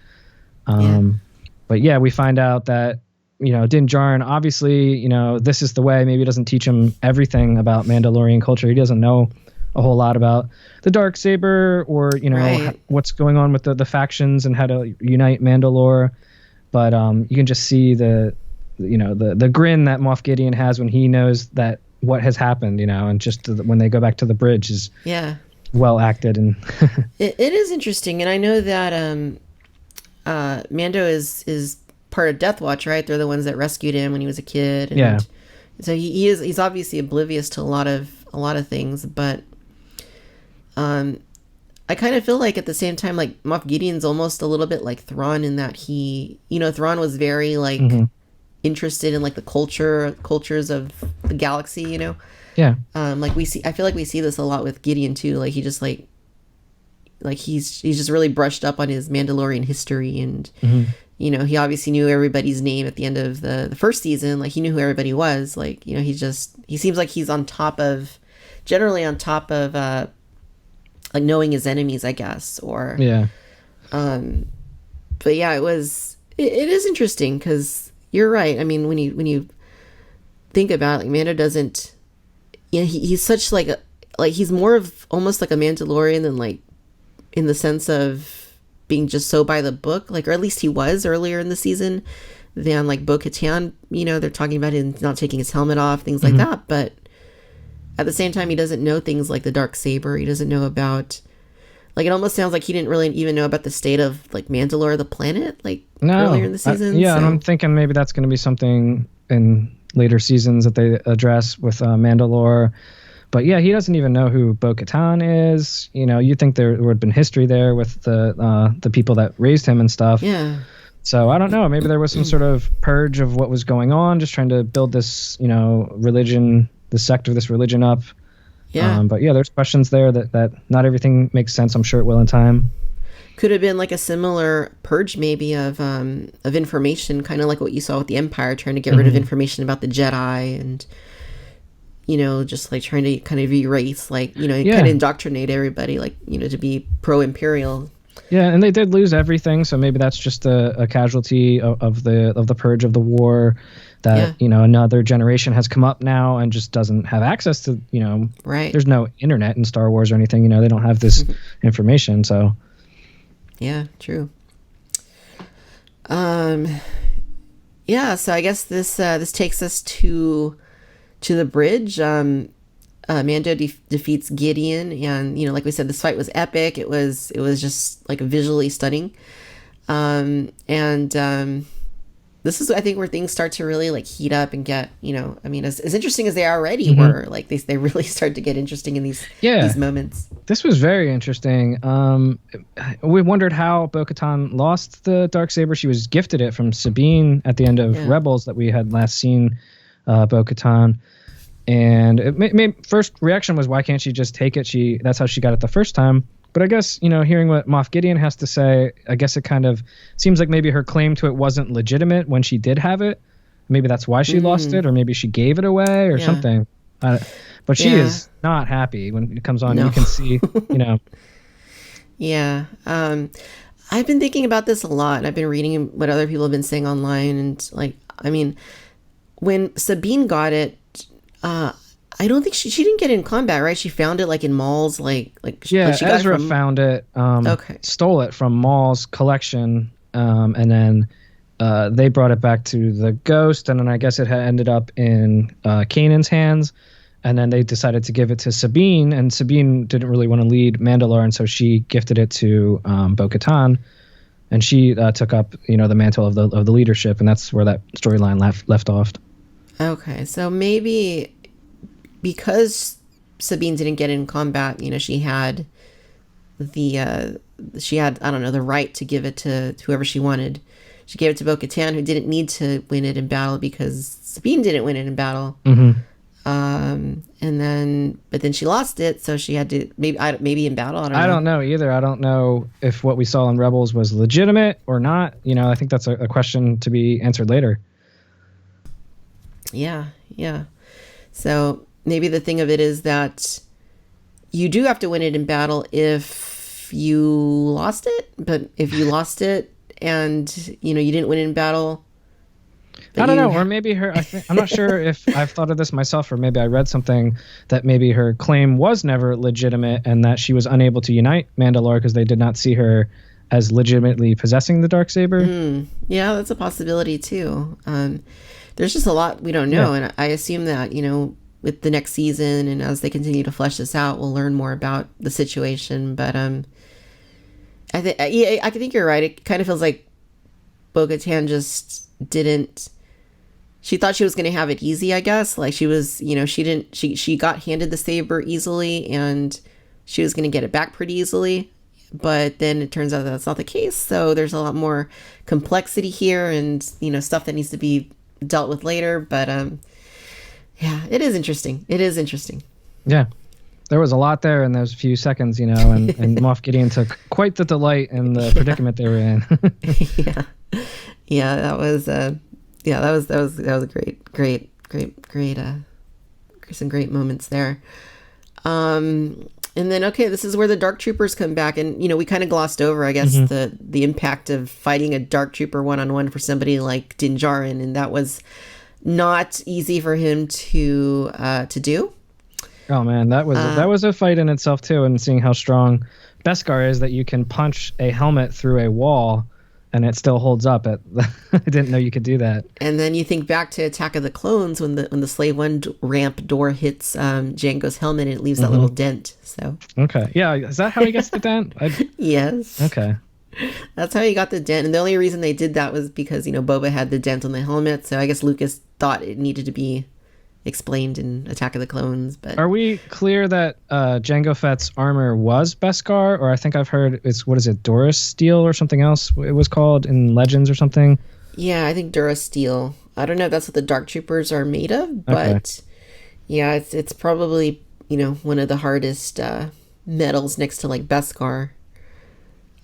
But we find out that Din Djarin obviously this is the way. Maybe it doesn't teach him everything about Mandalorian culture. He doesn't know a whole lot about the Darksaber or right. What's going on with the factions and how to unite Mandalore, but you can just see the grin that Moff Gideon has when he knows that what has happened, and just when they go back to the bridge is Yeah. well acted. And It is interesting, and I know that Mando is part of Death Watch, right? They're the ones that rescued him when he was a kid. And Yeah. so he's obviously oblivious to a lot of things, but I kind of feel like at the same time, like Moff Gideon's almost a little bit like Thrawn in that he, Thrawn was very like interested in like the cultures of the galaxy, Yeah. Like I feel like we see this a lot with Gideon too. Like he just like he's just really brushed up on his Mandalorian history, and he obviously knew everybody's name at the end of the first season. Like he knew who everybody was. Like he seems like he's generally on top of like knowing his enemies, I guess. Or Yeah. but yeah, it is interesting because you're right. I mean, when you think about it, like Mando doesn't. He's such like he's more of almost like a Mandalorian than like in the sense of being just so by the book, like, or at least he was earlier in the season than like Bo-Katan. They're talking about him not taking his helmet off, things like that. But at the same time, he doesn't know things like the dark saber. He doesn't know about, like, it almost sounds like he didn't really even know about the state of like Mandalore, the planet, like earlier in the season. And I'm thinking maybe that's going to be something in later seasons that they address with Mandalore. But yeah, he doesn't even know who Bo-Katan is. You'd think there would have been history there with the people that raised him and stuff. Yeah. So I don't know. Maybe there was some sort of purge of what was going on, just trying to build this, religion, the sect of this religion up. Yeah. But yeah, there's questions there that not everything makes sense. I'm sure it will in time. Could have been like a similar purge maybe of information, kind of like what you saw with the Empire, trying to get rid of information about the Jedi, and just like trying to kind of erase, like, kind of indoctrinate everybody, like, to be pro-imperial. Yeah, and they did lose everything, so maybe that's just a casualty of the purge of the war, that another generation has come up now and just doesn't have access to, right. There's no internet in Star Wars or anything, they don't have this information, so. Yeah, true. Yeah, so I guess this takes us to the bridge. Mando defeats Gideon, and like we said, this fight was epic. It was just like visually stunning. This is, I think, where things start to really like heat up and get, I mean, as interesting as they already were, like they really start to get interesting in these moments. This was very interesting. We wondered how Bo-Katan lost the Darksaber. She was gifted it from Sabine at the end of Rebels that we had last seen Bo-Katan. And first reaction was, why can't she just take it? That's how she got it the first time. But I guess, hearing what Moff Gideon has to say, I guess it kind of seems like maybe her claim to it wasn't legitimate when she did have it. Maybe that's why she lost it, or maybe she gave it away or something. But she is not happy when it comes on. No. You can see, Yeah. I've been thinking about this a lot, and I've been reading what other people have been saying online. And like, I mean, when Sabine got it, I don't think she didn't get it in combat, right? She found it like in Maul's, like she got Ezra it from... found it. Okay. Stole it from Maul's collection, and then they brought it back to the Ghost, and then I guess it had ended up in Kanan's hands, and then they decided to give it to Sabine, and Sabine didn't really want to lead Mandalore, and so she gifted it to Bo-Katan, and she took up the mantle of the leadership, and that's where that storyline left off. Okay, so maybe because Sabine didn't get in combat, she had I don't know, the right to give it to whoever she wanted. She gave it to Bo-Katan, who didn't need to win it in battle because Sabine didn't win it in battle. But then she lost it, so she had to maybe in battle. I don't know either. I don't know if what we saw in Rebels was legitimate or not. I think that's a question to be answered later. Yeah. So maybe the thing of it is that you do have to win it in battle if you lost it, but if you lost it and you didn't win it in battle, I don't know, or maybe I'm not sure if I've thought of this myself, or maybe I read something that maybe her claim was never legitimate and that she was unable to unite Mandalore because they did not see her as legitimately possessing the Darksaber. Yeah, that's a possibility too. There's just a lot we don't know, and I assume that with the next season, and as they continue to flesh this out, we'll learn more about the situation. But I think you're right. It kind of feels like Bogatan just didn't. She thought she was going to have it easy, I guess. Like she was, she got handed the saber easily, and she was going to get it back pretty easily. But then it turns out that that's not the case. So there's a lot more complexity here, and stuff that needs to be dealt with later. But yeah, it is interesting. Yeah, there was a lot there in those few seconds, and Moff Gideon took quite the delight in the predicament they were in. Yeah, that was a great some great moments there. And then, okay, this is where the Dark Troopers come back. And, we kind of glossed over, I guess, the impact of fighting a Dark Trooper one-on-one for somebody like Din Djarin. And that was not easy for him to do. Oh, man, that was a fight in itself, too. And seeing how strong Beskar is, that you can punch a helmet through a wall and it still holds up. I didn't know you could do that. And then you think back to Attack of the Clones when the Slave One ramp door hits Jango's helmet and it leaves that little dent. So okay, yeah, is that how he gets the dent? Yes. Okay. That's how he got the dent, and the only reason they did that was because Boba had the dent on the helmet. So I guess Lucas thought it needed to be explained in Attack of the Clones. But are we clear that Jango Fett's armor was Beskar, or I think I've heard it's Doris Steel or something else it was called in Legends or something? Yeah, I think Dura Steel. I don't know if that's what the Dark Troopers are made of, but yeah, it's probably one of the hardest metals next to like Beskar.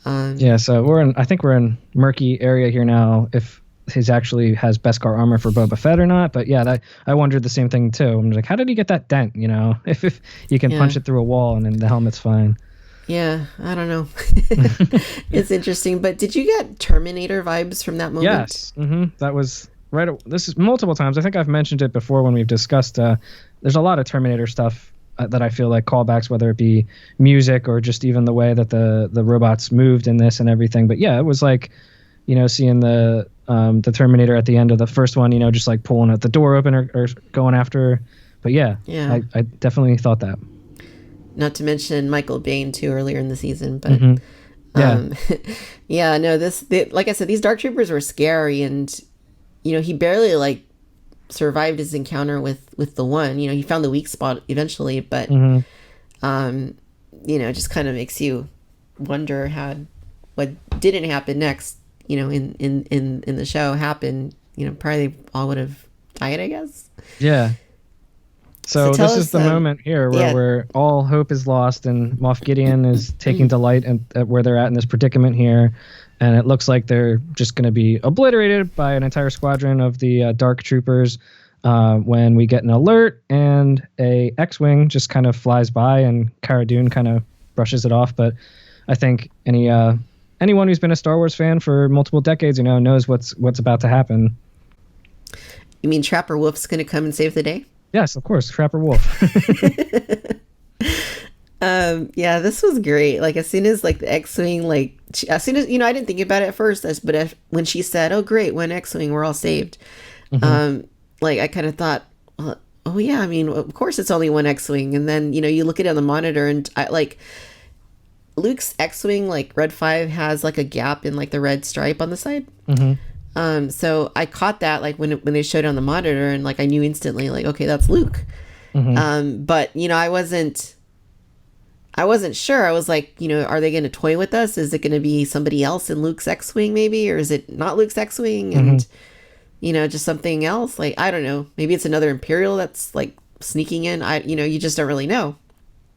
Yeah, so I think we're in murky area here now if his actually has Beskar armor for Boba Fett or not, but yeah, I wondered the same thing too. I'm like, how did he get that dent? If you can punch it through a wall and then the helmet's fine. Yeah, I don't know. It's interesting, but did you get Terminator vibes from that moment? Yes, that was right. This is multiple times. I think I've mentioned it before when we've discussed. There's a lot of Terminator stuff that I feel like callbacks, whether it be music or just even the way that the robots moved in this and everything. But yeah, it was like, seeing the Terminator at the end of the first one, just like pulling at the door open or going after her. But yeah. I definitely thought that. Not to mention Michael Biehn too earlier in the season, but yeah, no, like I said, these Dark Troopers were scary, and he barely like survived his encounter with the one. He found the weak spot eventually, but just kind of makes you wonder what didn't happen next. In the show happened. Probably all would have died, I guess. Yeah. So this is the moment here where all hope is lost, and Moff Gideon is taking delight at where they're at in this predicament here, and it looks like they're just going to be obliterated by an entire squadron of the Dark Troopers when we get an alert and a X-Wing just kind of flies by, and Cara Dune kind of brushes it off. But I think anyone who's been a Star Wars fan for multiple decades, knows what's about to happen. You mean Trapper Wolf's going to come and save the day? Yes, of course, Trapper Wolf. Yeah, this was great. Like as soon as like the X-Wing, as soon as I didn't think about it at first, but when she said, "Oh, great, one X-Wing, we're all saved," I kind of thought, well, oh yeah, I mean, of course it's only one X-Wing, and then you look at it on the monitor, and Luke's X-Wing, like Red 5, has like a gap in like the red stripe on the side. So I caught that like when they showed it on the monitor, and like I knew instantly, like, okay, that's Luke. But I wasn't sure. I was like, are they going to toy with us? Is it going to be somebody else in Luke's X-Wing maybe, or is it not Luke's X-Wing and just something else? Like, I don't know. Maybe it's another Imperial that's like sneaking in. You just don't really know.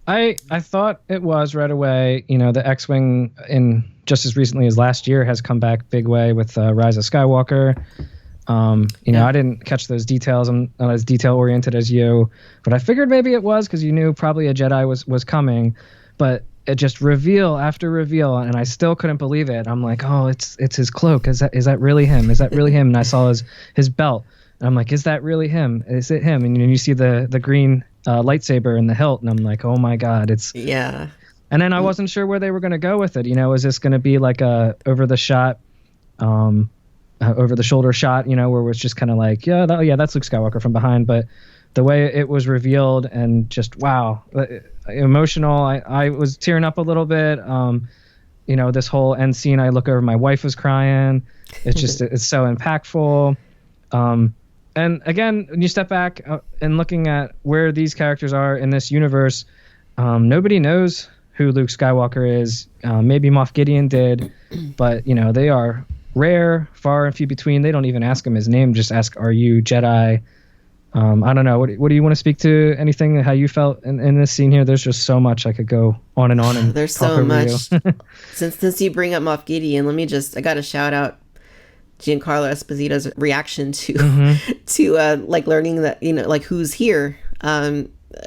I thought it was right away. The X-Wing in just as recently as last year has come back big way with Rise of Skywalker. I didn't catch those details. I'm not as detail oriented as you, but I figured maybe it was because you knew probably a Jedi was coming. But it just reveal after reveal, and I still couldn't believe it. I'm like, oh, it's his cloak. Is that really him? Is that really him? And I saw his belt. And I'm like, is that really him? Is it him? And you see the green lightsaber in the hilt, and I'm like, oh my god, it's yeah. And then I wasn't sure where they were going to go with it. Is this going to be like a over the shoulder shot, where it's just kind of like, that's Luke Skywalker from behind. But the way it was revealed, and just wow, emotional. I was tearing up a little bit. This whole end scene, I look over, my wife was crying. It's just it's so impactful. And again, when you step back and looking at where these characters are in this universe, nobody knows who Luke Skywalker is. Maybe Moff Gideon did, but they are rare, far and few between. They don't even ask him his name; just ask, "Are you Jedi?" I don't know. What do you want to speak to? Anything? How you felt in this scene here? There's just so much I could go on and on. And there's so much. Since you bring up Moff Gideon, I got to shout out Giancarlo Esposito's reaction to like learning that like who's here.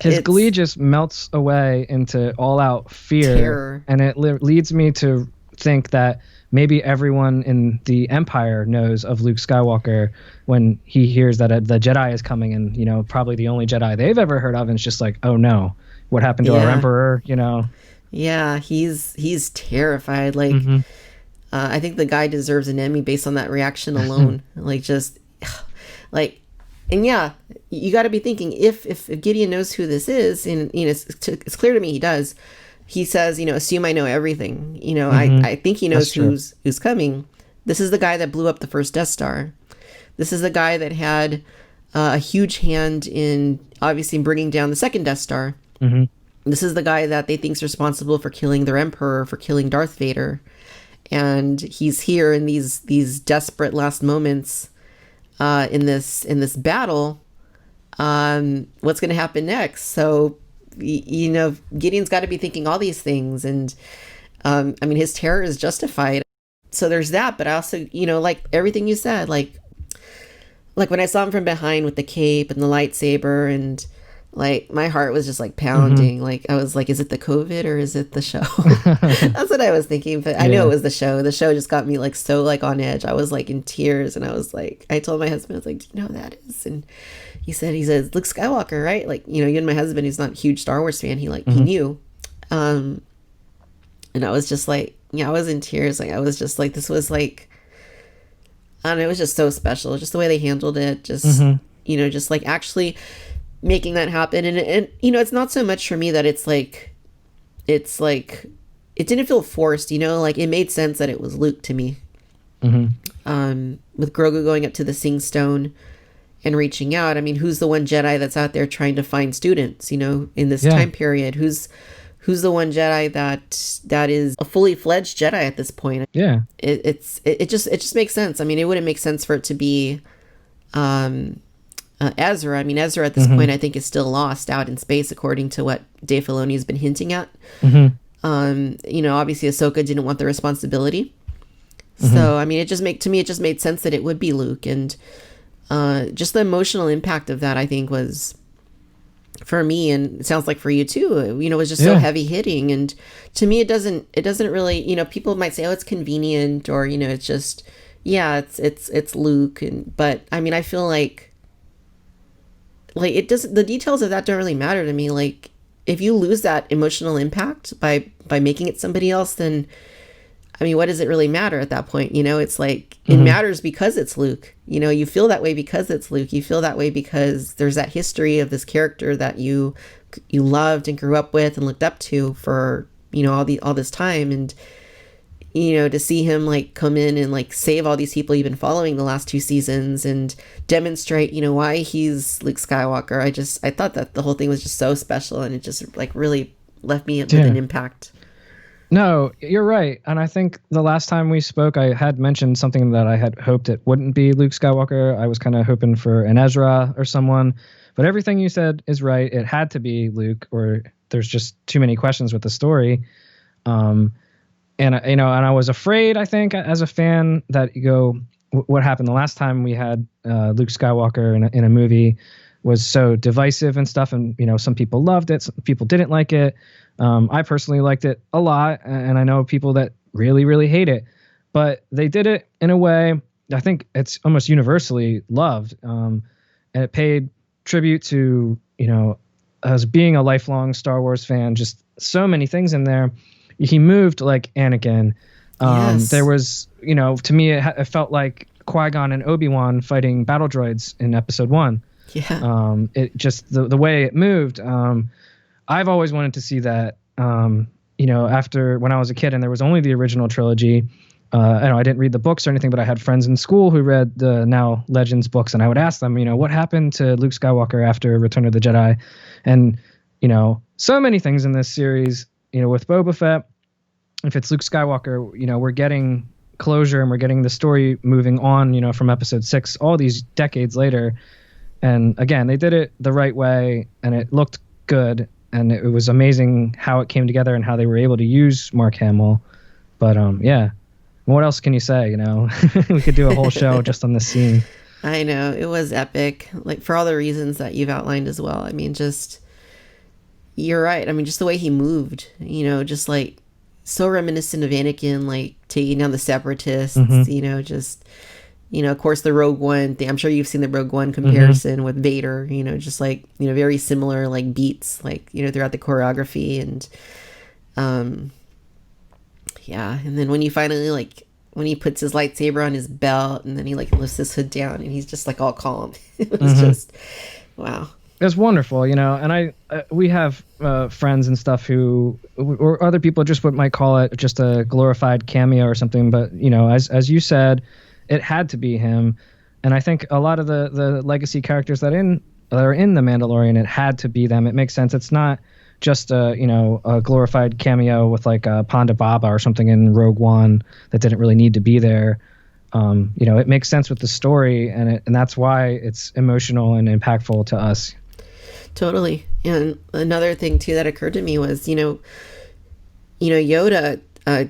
His glee just melts away into all out fear, terror. And it leads me to think that maybe everyone in the Empire knows of Luke Skywalker when he hears that the Jedi is coming, and probably the only Jedi they've ever heard of, and it's just like, oh no, what happened to our Emperor? Yeah, he's terrified. Like, I think the guy deserves an Emmy based on that reaction alone. And yeah, you got to be thinking if Gideon knows who this is, and it's clear to me he does. He says, assume I know everything. I think he knows who's coming. This is the guy that blew up the first Death Star. This is the guy that had a huge hand in obviously bringing down the second Death Star. This is the guy that they think is responsible for killing their Emperor, for killing Darth Vader. And he's here in these desperate last moments in this battle. What's going to happen next? So, Gideon's got to be thinking all these things, and his terror is justified. So there's that, but I also, like everything you said, like when I saw him from behind with the cape and the lightsaber, and like my heart was just like pounding. Like I was like, is it the COVID or is it the show? That's what I was thinking, but I knew it was the show. The show just got me like so like on edge. I was like in tears, and I was like, I told my husband, I was like, do you know who that is? And he says Luke Skywalker, right? Like, you and my husband, who's not a huge Star Wars fan, he knew. And I was just like, I was in tears. Like I was just like, this was like, I don't know, it was just so special. Just the way they handled it, just just like actually making that happen. And it's not so much for me that it's like it didn't feel forced, like it made sense that it was Luke to me. With Grogu going up to the Sing Stone and reaching out. I mean, who's the one Jedi that's out there trying to find students, in this time period? Who's the one Jedi that is a fully fledged Jedi at this point? Yeah. It just makes sense. I mean, it wouldn't make sense for it to be Ezra. I mean, Ezra at this point, I think, is still lost out in space, according to what Dave Filoni has been hinting at. Obviously Ahsoka didn't want the responsibility. So, I mean, it just made sense that it would be Luke. And just the emotional impact of that, I think, was, for me, and it sounds like for you too, it was just so heavy hitting. And to me, it doesn't really, people might say, oh, it's convenient, or, it's just, it's Luke. But I mean, I feel like it doesn't, the details of that don't really matter to me. Like, if you lose that emotional impact by making it somebody else, then, I mean, what does it really matter at that point? It's like, it matters because it's Luke. You feel that way because it's Luke. You feel that way because there's that history of this character that you loved and grew up with and looked up to for, all this time. And, to see him like come in and like save all these people you've been following the last 2 seasons and demonstrate, why he's Luke Skywalker. I thought that the whole thing was just so special, and it just like really left me with an impact. No, you're right. And I think the last time we spoke, I had mentioned something that I had hoped it wouldn't be Luke Skywalker. I was kind of hoping for an Ezra or someone, but everything you said is right. It had to be Luke, or there's just too many questions with the story. And I was afraid, I think, as a fan, that what happened the last time we had Luke Skywalker in a movie was so divisive and stuff. And, some people loved it. Some people didn't like it. I personally liked it a lot. And I know people that really, really hate it. But they did it in a way, I think it's almost universally loved. And it paid tribute to, as being a lifelong Star Wars fan, just so many things in there. He moved like Anakin. Yes. There was, to me, it felt like Qui-Gon and Obi-Wan fighting battle droids in episode 1. Yeah. It just the way it moved. I've always wanted to see that. After when I was a kid and there was only the original trilogy. I didn't read the books or anything, but I had friends in school who read the now Legends books, and I would ask them, what happened to Luke Skywalker after Return of the Jedi, and so many things in this series. With Boba Fett, if it's Luke Skywalker, we're getting closure and we're getting the story moving on, from Episode 6, all these decades later, and again, they did it the right way, and it looked good, and it was amazing how it came together and how they were able to use Mark Hamill, but yeah. What else can you say? We could do a whole show just on this scene. I know, it was epic, like for all the reasons that you've outlined as well. I mean, just, you're right. I mean, just the way he moved, just like so reminiscent of Anakin, like taking down the Separatists, of course the Rogue One thing. I'm sure you've seen the Rogue One comparison with Vader, just like, very similar like beats, like, throughout the choreography. And yeah, and then when you finally when he puts his lightsaber on his belt and then he like lifts his hood down and he's just like all calm. It was just wow. It's wonderful, and we have friends and stuff who, or other people just what might call it just a glorified cameo or something, but as you said, it had to be him, and I think a lot of the legacy characters that are in the Mandalorian, it had to be them. It makes sense. It's not just a glorified cameo with like a Ponda Baba or something in Rogue One that didn't really need to be there. It makes sense with the story, and that's why it's emotional and impactful to us. Totally. And another thing too that occurred to me was, Yoda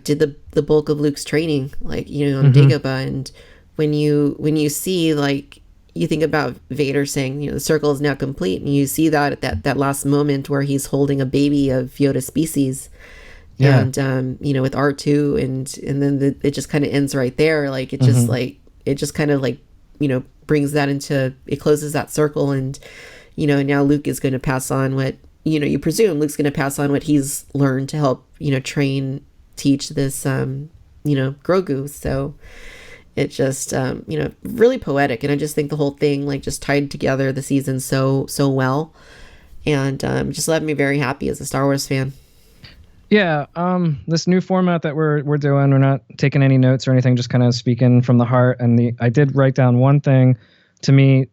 did the bulk of Luke's training, like, on Dagobah, and when you see, like, you think about Vader saying, the circle is now complete, and you see that at that last moment where he's holding a baby of Yoda species, and with R2, and then it just kind of ends right there, like it just kind of like brings that into, it closes that circle, and now Luke is going to pass on what you presume Luke's going to pass on what he's learned to help teach this Grogu. So it just, really poetic. And I just think the whole thing, like, just tied together the season so well. And just left me very happy as a Star Wars fan. Yeah. This new format that we're doing, we're not taking any notes or anything, just kind of speaking from the heart. And I did write down one thing. To me,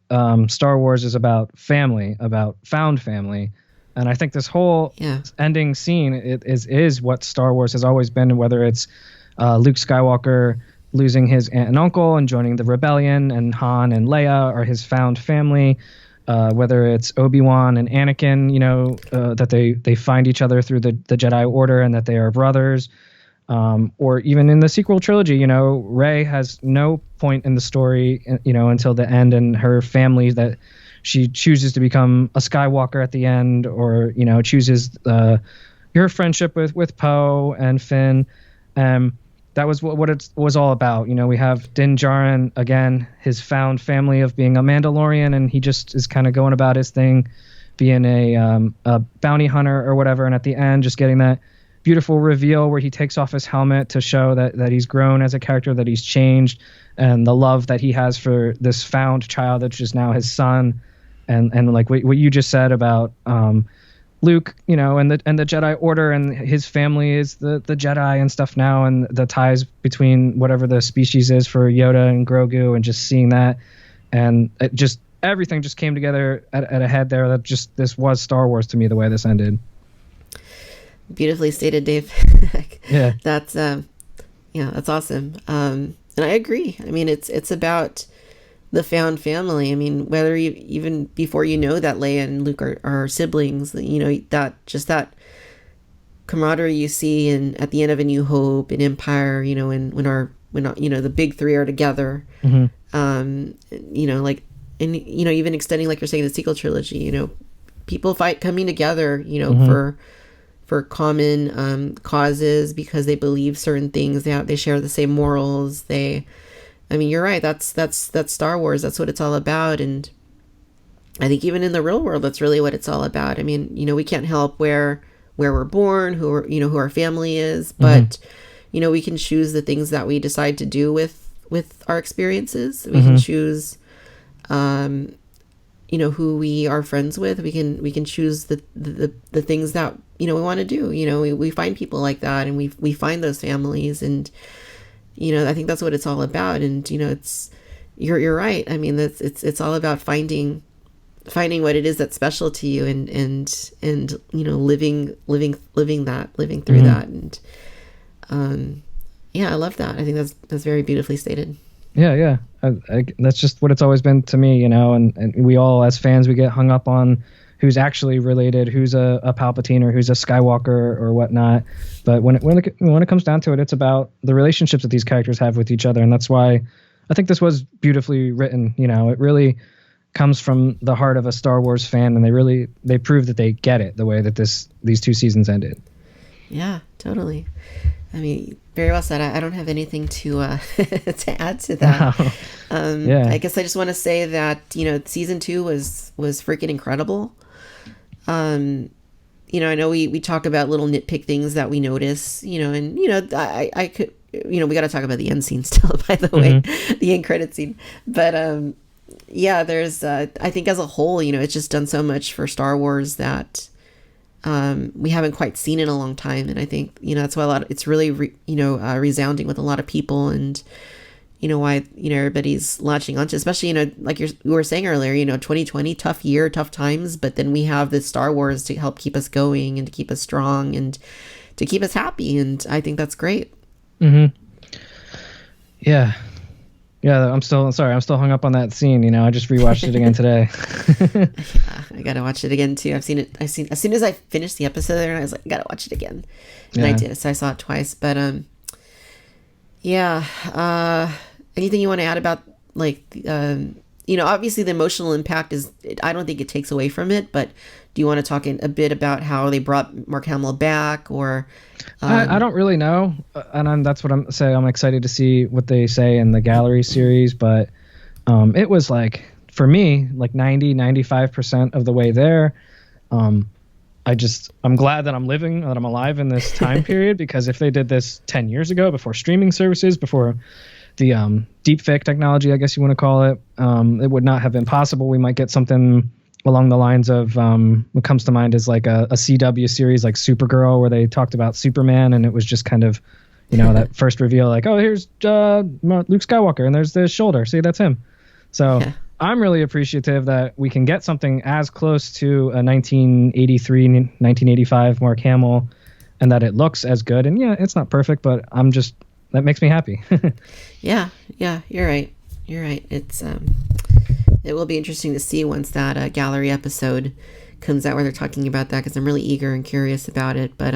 Star Wars is about family, about found family. And I think this whole ending scene is what Star Wars has always been, whether it's Luke Skywalker losing his aunt and uncle and joining the rebellion, and Han and Leia are his found family, whether it's Obi-Wan and Anakin, that they find each other through the Jedi Order and that they are brothers, or even in the sequel trilogy, Rey has no point in the story, until the end, and her family that she chooses to become a Skywalker at the end, or, chooses your friendship with Poe and Finn. That was what it was all about. We have Din Djarin, again, his found family of being a Mandalorian, and he just is kind of going about his thing, being a bounty hunter or whatever. And at the end, just getting that beautiful reveal where he takes off his helmet to show that he's grown as a character, that he's changed, and the love that he has for this found child that's just now his son. And like what you just said about Luke, and the Jedi Order, and his family is the Jedi and stuff now, and the ties between whatever the species is for Yoda and Grogu, and just seeing that, and it just everything just came together at a head there. That just, this was Star Wars to me, the way this ended. Beautifully stated, Dave. Yeah, that's awesome. And I agree. I mean, it's about the found family. I mean, whether you, even before that Leia and Luke are siblings, that camaraderie you see at the end of A New Hope and Empire, when the big three are together, even extending, like you're saying, the sequel trilogy, people coming together, for common causes because they believe certain things. They share the same morals. I mean, you're right. That's Star Wars. That's what it's all about. And I think even in the real world, that's really what it's all about. I mean, we can't help where we're born, who our family is, but we can choose the things that we decide to do with our experiences. We can choose, who we are friends with. We can choose the things that we want to do. We find people like that, and we find those families, and I think that's what it's all about. And it's you're right. I mean, it's all about finding what it is that's special to you, and living through that. And yeah, I love that. I think that's very beautifully stated. Yeah. That's just what it's always been to me, and we all, as fans, we get hung up on who's actually related, who's a Palpatine or who's a Skywalker or whatnot. But when it comes down to it, it's about the relationships that these characters have with each other. And that's why I think this was beautifully written. It really comes from the heart of a Star Wars fan, and they prove that they get it the way that these 2 seasons ended. Yeah, totally. I mean, very well said. I don't have anything to to add to that. Yeah. I guess I just want to say that season 2 was freaking incredible. I know we talk about little nitpick things that we notice. And I could we got to talk about the end scene still, by the way, the end credit scene. But yeah, there's I think as a whole, it's just done so much for Star Wars that we haven't quite seen in a long time. And I think that's why it's really resounding with a lot of people, and why everybody's latching onto, especially like you were saying earlier, 2020, tough year, tough times, but then we have this Star Wars to help keep us going and to keep us strong and to keep us happy, and I think that's great. Yeah, I'm still hung up on that scene. I just rewatched it again today. Yeah, I gotta watch it again too. I've seen as soon as I finished the episode, I was like, I gotta watch it again, and I did. So I saw it twice. But anything you want to add about, like, obviously the emotional impact I don't think it takes away from it, but do you want to talk a bit about how they brought Mark Hamill back, or? I don't really know, and that's what I'm saying. I'm excited to see what they say in the gallery series, but it was like, for me, like 95% of the way there. I'm glad that I'm alive in this time period, because if they did this 10 years ago, before streaming services, before the deep fake technology, I guess you want to call it, it would not have been possible. We might get something along the lines of what comes to mind is like a CW series like Supergirl, where they talked about Superman, and it was just kind of, that first reveal, like, oh, here's Luke Skywalker, and there's the shoulder. See, that's him. So yeah. I'm really appreciative that we can get something as close to a 1983, 1985 Mark Hamill, and that it looks as good. And yeah, it's not perfect, but that makes me happy. Yeah, you're right. It's it will be interesting to see once that gallery episode comes out, where they're talking about that, because I'm really eager and curious about it. But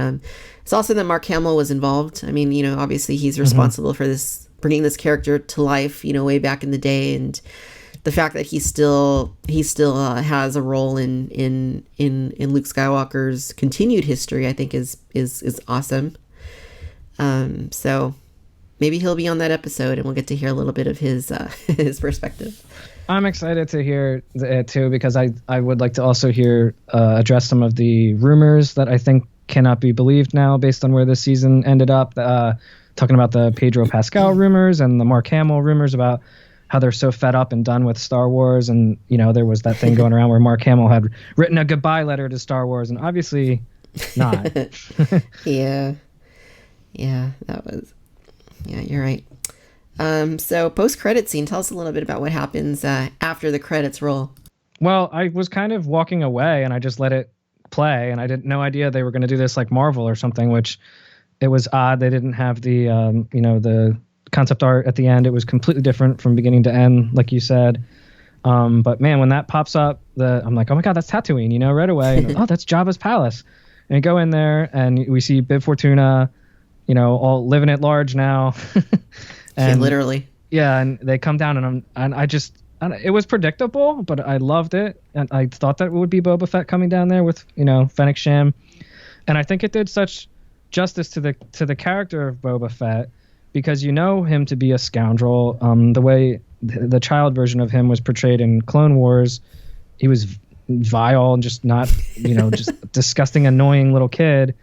it's also that Mark Hamill was involved. I mean, obviously he's responsible for this, bringing this character to life, way back in the day, and the fact that he still has a role in Luke Skywalker's continued history, I think is awesome. So maybe he'll be on that episode, and we'll get to hear a little bit of his his perspective. I'm excited to hear it too, because I would like to also hear address some of the rumors that I think cannot be believed now based on where this season ended up. Talking about the Pedro Pascal rumors and the Mark Hamill rumors about how they're so fed up and done with Star Wars. And, there was that thing going around where Mark Hamill had written a goodbye letter to Star Wars, and obviously not. Yeah, you're right. So post-credit scene, tell us a little bit about what happens after the credits roll. Well, I was kind of walking away, and I just let it play, and I didn't no idea they were going to do this like Marvel or something, which it was odd. They didn't have the the concept art at the end. It was completely different from beginning to end, like you said. But man, when that pops up, I'm like, oh my god, that's Tatooine, right away. And, oh, that's Jabba's palace. And you go in there, and we see Bib Fortuna, all living at large now. And, yeah, literally. Yeah, and they come down, and it was predictable, but I loved it, and I thought that it would be Boba Fett coming down there with Fennec Shand, and I think it did such justice to the character of Boba Fett, because him to be a scoundrel. The way the child version of him was portrayed in Clone Wars, he was vile and just not just disgusting, annoying little kid,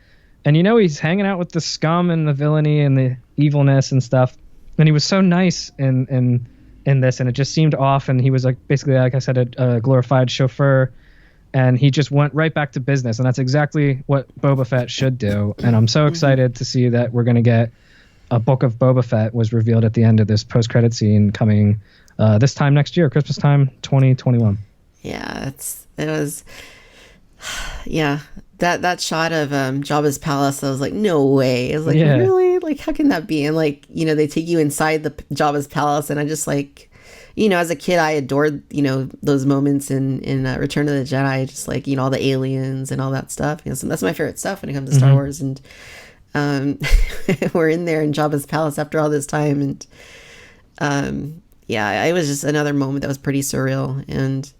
and he's hanging out with the scum and the villainy and the evilness and stuff. And he was so nice in in this, and it just seemed off. And he was like basically, like I said, a glorified chauffeur, and he just went right back to business. And that's exactly what Boba Fett should do. And I'm so excited to see that we're going to get a book of Boba Fett was revealed at the end of this post-credit scene coming this time next year, Christmas time, 2021. Yeah, it was. Yeah, that shot of Jabba's palace, I was like, no way. I was like, really? Like, how can that be? And like, you know, they take you inside the Jabba's palace, and I just like, you know, as a kid, I adored, you know, those moments in Return of the Jedi, just like, you know, all the aliens and all that stuff. You know, so that's my favorite stuff when it comes to Star Wars. And we're in there in Jabba's palace after all this time, and yeah, it was just another moment that was pretty surreal. And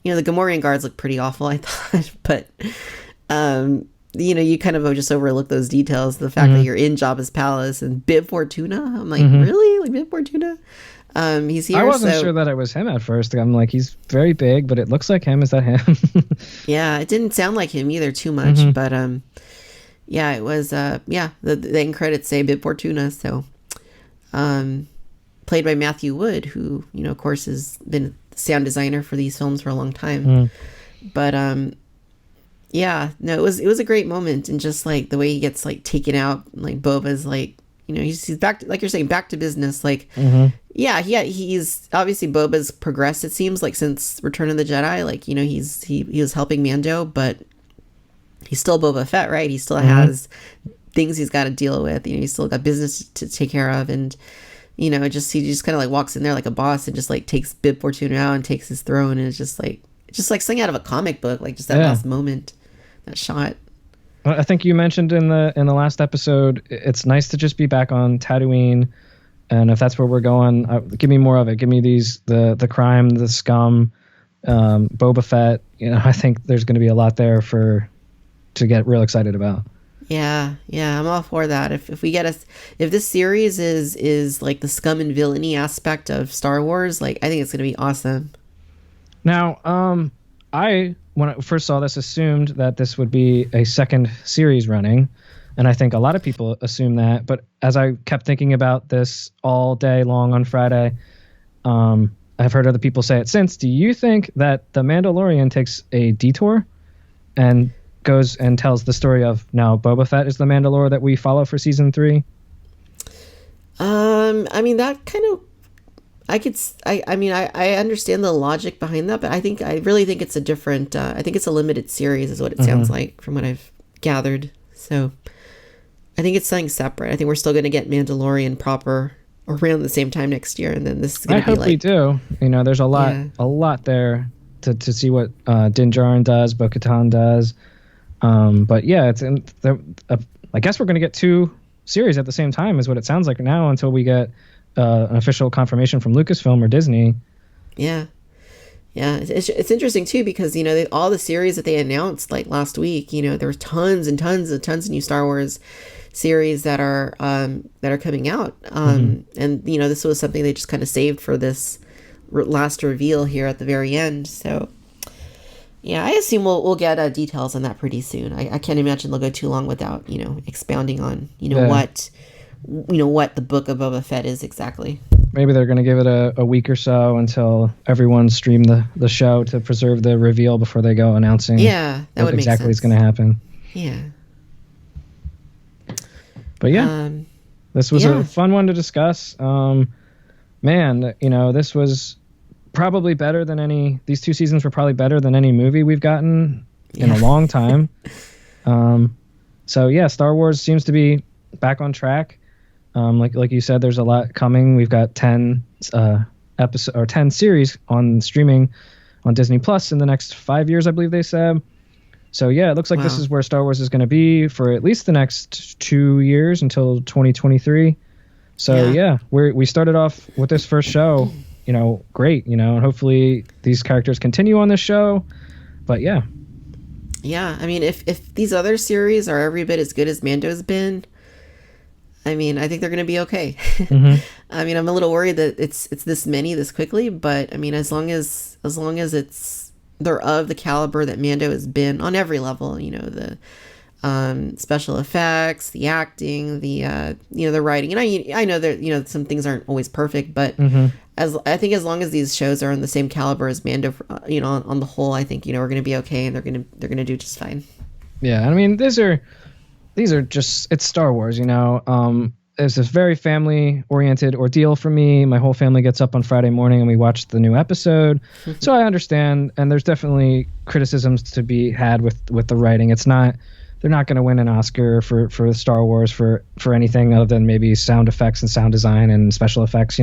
you know, the Gamorrean guards look pretty awful, I thought, but you know, you kind of just overlook those details. The fact that you're in Jabba's palace and Bib Fortuna, I'm like, really? Like Bib Fortuna? He's here. I wasn't sure that it was him at first. I'm like, he's very big, but it looks like him. Is that him? Yeah, it didn't sound like him either too much, but yeah, it was yeah, the end credits say Bib Fortuna, so played by Matthew Wood, who, you know, of course has been sound designer for these films for a long time. But yeah, no, it was a great moment. And just like the way he gets like taken out, like Boba's like, you know, he's back to, like you're saying, back to business. Like yeah, he's obviously, Boba's progressed, it seems like, since Return of the Jedi. Like, you know, he was helping Mando, but he's still Boba Fett, right? He still has things he's got to deal with. You know, he's still got business to take care of. And you know, he just kind of like walks in there like a boss and just like takes Bib Fortuna out and takes his throne. And it's just like something out of a comic book, like just that last moment, that shot. Well, I think you mentioned in the last episode, it's nice to just be back on Tatooine. And if that's where we're going, give me more of it. Give me the crime, the scum, Boba Fett. You know, I think there's going to be a lot there to get real excited about. Yeah, I'm all for that. If this series is like the scum and villainy aspect of Star Wars, like I think it's gonna be awesome. Now, I when I first saw this assumed that this would be a second series running, and I think a lot of people assume that. But as I kept thinking about this all day long on Friday, I've heard other people say it since. Do you think that The Mandalorian takes a detour and goes and tells the story of now Boba Fett is the Mandalore that we follow for season 3? I mean, that kind of, I understand the logic behind that, but I really think it's a different, I think it's a limited series is what it sounds like from what I've gathered. So I think it's something separate. I think we're still going to get Mandalorian proper around the same time next year. And then this is going to be like, I hope we do. You know, there's a lot there to see what Din Djarin does, Bo-Katan does. But yeah, I guess we're going to get 2 series at the same time is what it sounds like now until we get an official confirmation from Lucasfilm or Disney. Yeah. It's interesting too, because, you know, all the series that they announced like last week, you know, there were tons and tons of new Star Wars series that are coming out. And, you know, this was something they just kind of saved for this last reveal here at the very end. So yeah, I assume we'll get details on that pretty soon. I can't imagine they'll go too long without, you know, expounding on, you know, what the book of Boba Fett is exactly. Maybe they're going to give it a week or so until everyone stream the show to preserve the reveal before they go announcing that would make exactly sense. Is going to happen. Yeah. But yeah, this was a fun one to discuss. Man, you know, this was probably better than these 2 seasons were probably better than any movie we've gotten in a long time. So yeah, Star Wars seems to be back on track. Like you said, there's a lot coming. We've got 10 episode or 10 series on streaming on Disney Plus in the next 5 years, I believe they said. So yeah, it looks like this is where Star Wars is going to be for at least the next 2 years until 2023. So yeah, we started off with this first show, you know, great, you know, and hopefully these characters continue on this show. But yeah. Yeah, I mean, if these other series are every bit as good as Mando's been, I mean, I think they're going to be okay. I mean, I'm a little worried that it's this many this quickly, but I mean, as long as they're of the caliber that Mando has been on every level, you know, special effects, the acting, the the writing. And I know that some things aren't always perfect, but as long as these shows are on the same caliber as Mando, on the whole, I think we're gonna be okay, and they're gonna do just fine. Yeah, I mean, these are just, it's Star Wars, It's this very family-oriented ordeal for me. My whole family gets up on Friday morning and we watch the new episode. So I understand, and there's definitely criticisms to be had with the writing. They're not going to win an Oscar for Star Wars for anything other than maybe sound effects and sound design and special effects,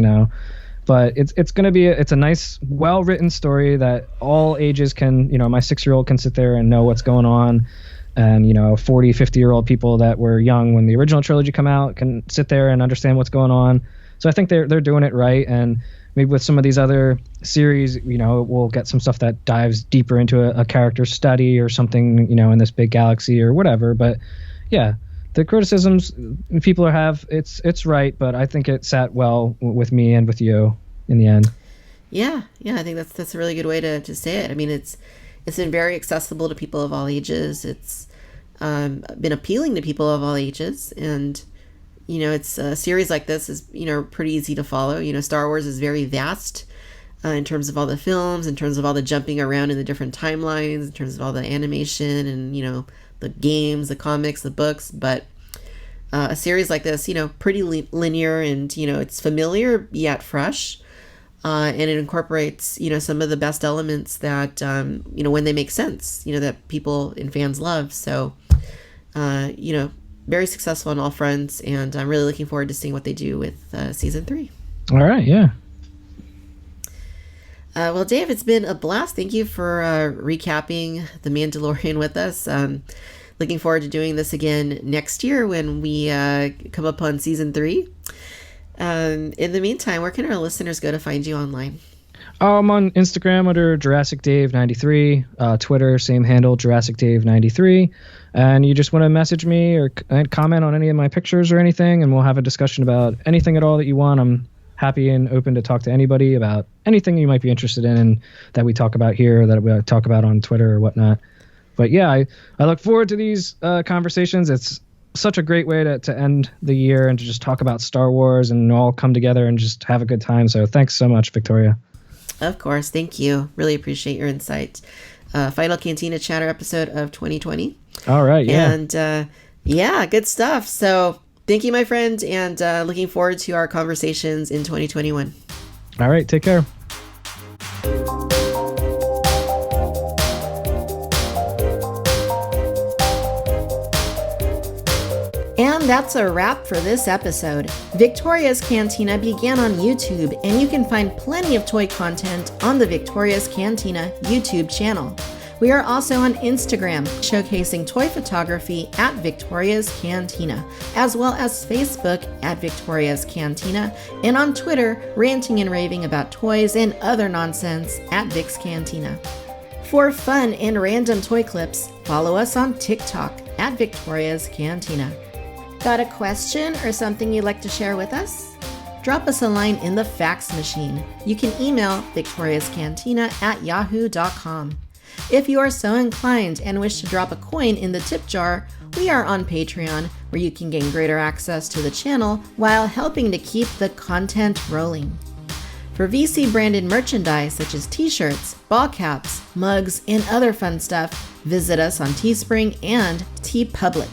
But it's going to be it's a nice, well-written story that all ages can, my 6-year-old can sit there and know what's going on. And 40, 50-year-old people that were young when the original trilogy come out can sit there and understand what's going on. So I think they're doing it right. And maybe with some of these other series, we'll get some stuff that dives deeper into a character study or something, in this big galaxy or whatever. But yeah, the criticisms people have, it's right, but I think it sat well with me and with you in the end. Yeah, I think that's a really good way to say it. I mean, it's been very accessible to people of all ages. It's been appealing to people of all ages, and it's a series like this is pretty easy to follow. Star Wars is very vast in terms of all the films, in terms of all the jumping around in the different timelines, in terms of all the animation and the games, the comics, the books. But a series like this, pretty linear, and it's familiar yet fresh. And it incorporates, some of the best elements that, when they make sense, that people and fans love. So, very successful on all fronts. And I'm really looking forward to seeing what they do with season 3. All right. Yeah. Well, Dave, it's been a blast. Thank you for recapping The Mandalorian with us. Looking forward to doing this again next year when we come upon season 3. In the meantime, where can our listeners go to find you online? I'm on Instagram under Jurassic Dave 93, Twitter, same handle, Jurassic Dave 93. And you just want to message me or comment on any of my pictures or anything, and we'll have a discussion about anything at all that you want. I'm happy and open to talk to anybody about anything you might be interested in and that we talk about here, that we talk about on Twitter or whatnot. But yeah, I look forward to these conversations. It's such a great way to end the year and to just talk about Star Wars and all come together and just have a good time. So thanks so much, Victoria. Of course. Thank you. Really appreciate your insight. Final Cantina Chatter episode of 2020. All right. Yeah. And good stuff. So thank you, my friend. And looking forward to our conversations in 2021. All right. Take care. And that's a wrap for this episode. Victoria's Cantina began on YouTube, and you can find plenty of toy content on the Victoria's Cantina YouTube channel. We are also on Instagram, showcasing toy photography at Victoria's Cantina, as well as Facebook at Victoria's Cantina, and on Twitter, ranting and raving about toys and other nonsense at Vic's Cantina. For fun and random toy clips, follow us on TikTok at Victoria's Cantina. Got a question or something you'd like to share with us? Drop us a line in the fax machine. You can email victoriascantina@yahoo.com. If you are so inclined and wish to drop a coin in the tip jar, we are on Patreon, where you can gain greater access to the channel while helping to keep the content rolling. For VC branded merchandise such as t-shirts, ball caps, mugs, and other fun stuff, visit us on Teespring and TeePublic.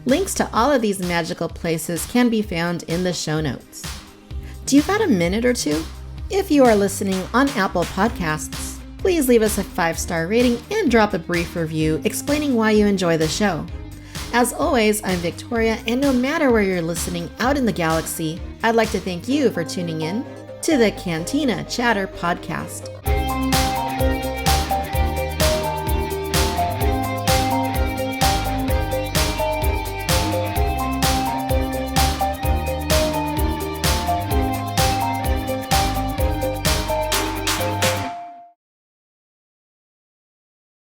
Links to all of these magical places can be found in the show notes. Do you got a minute or two? If you are listening on Apple Podcasts, please leave us a 5-star rating and drop a brief review explaining why you enjoy the show. As always, I'm Victoria, and no matter where you're listening out in the galaxy, I'd like to thank you for tuning in to the Cantina Chatter podcast.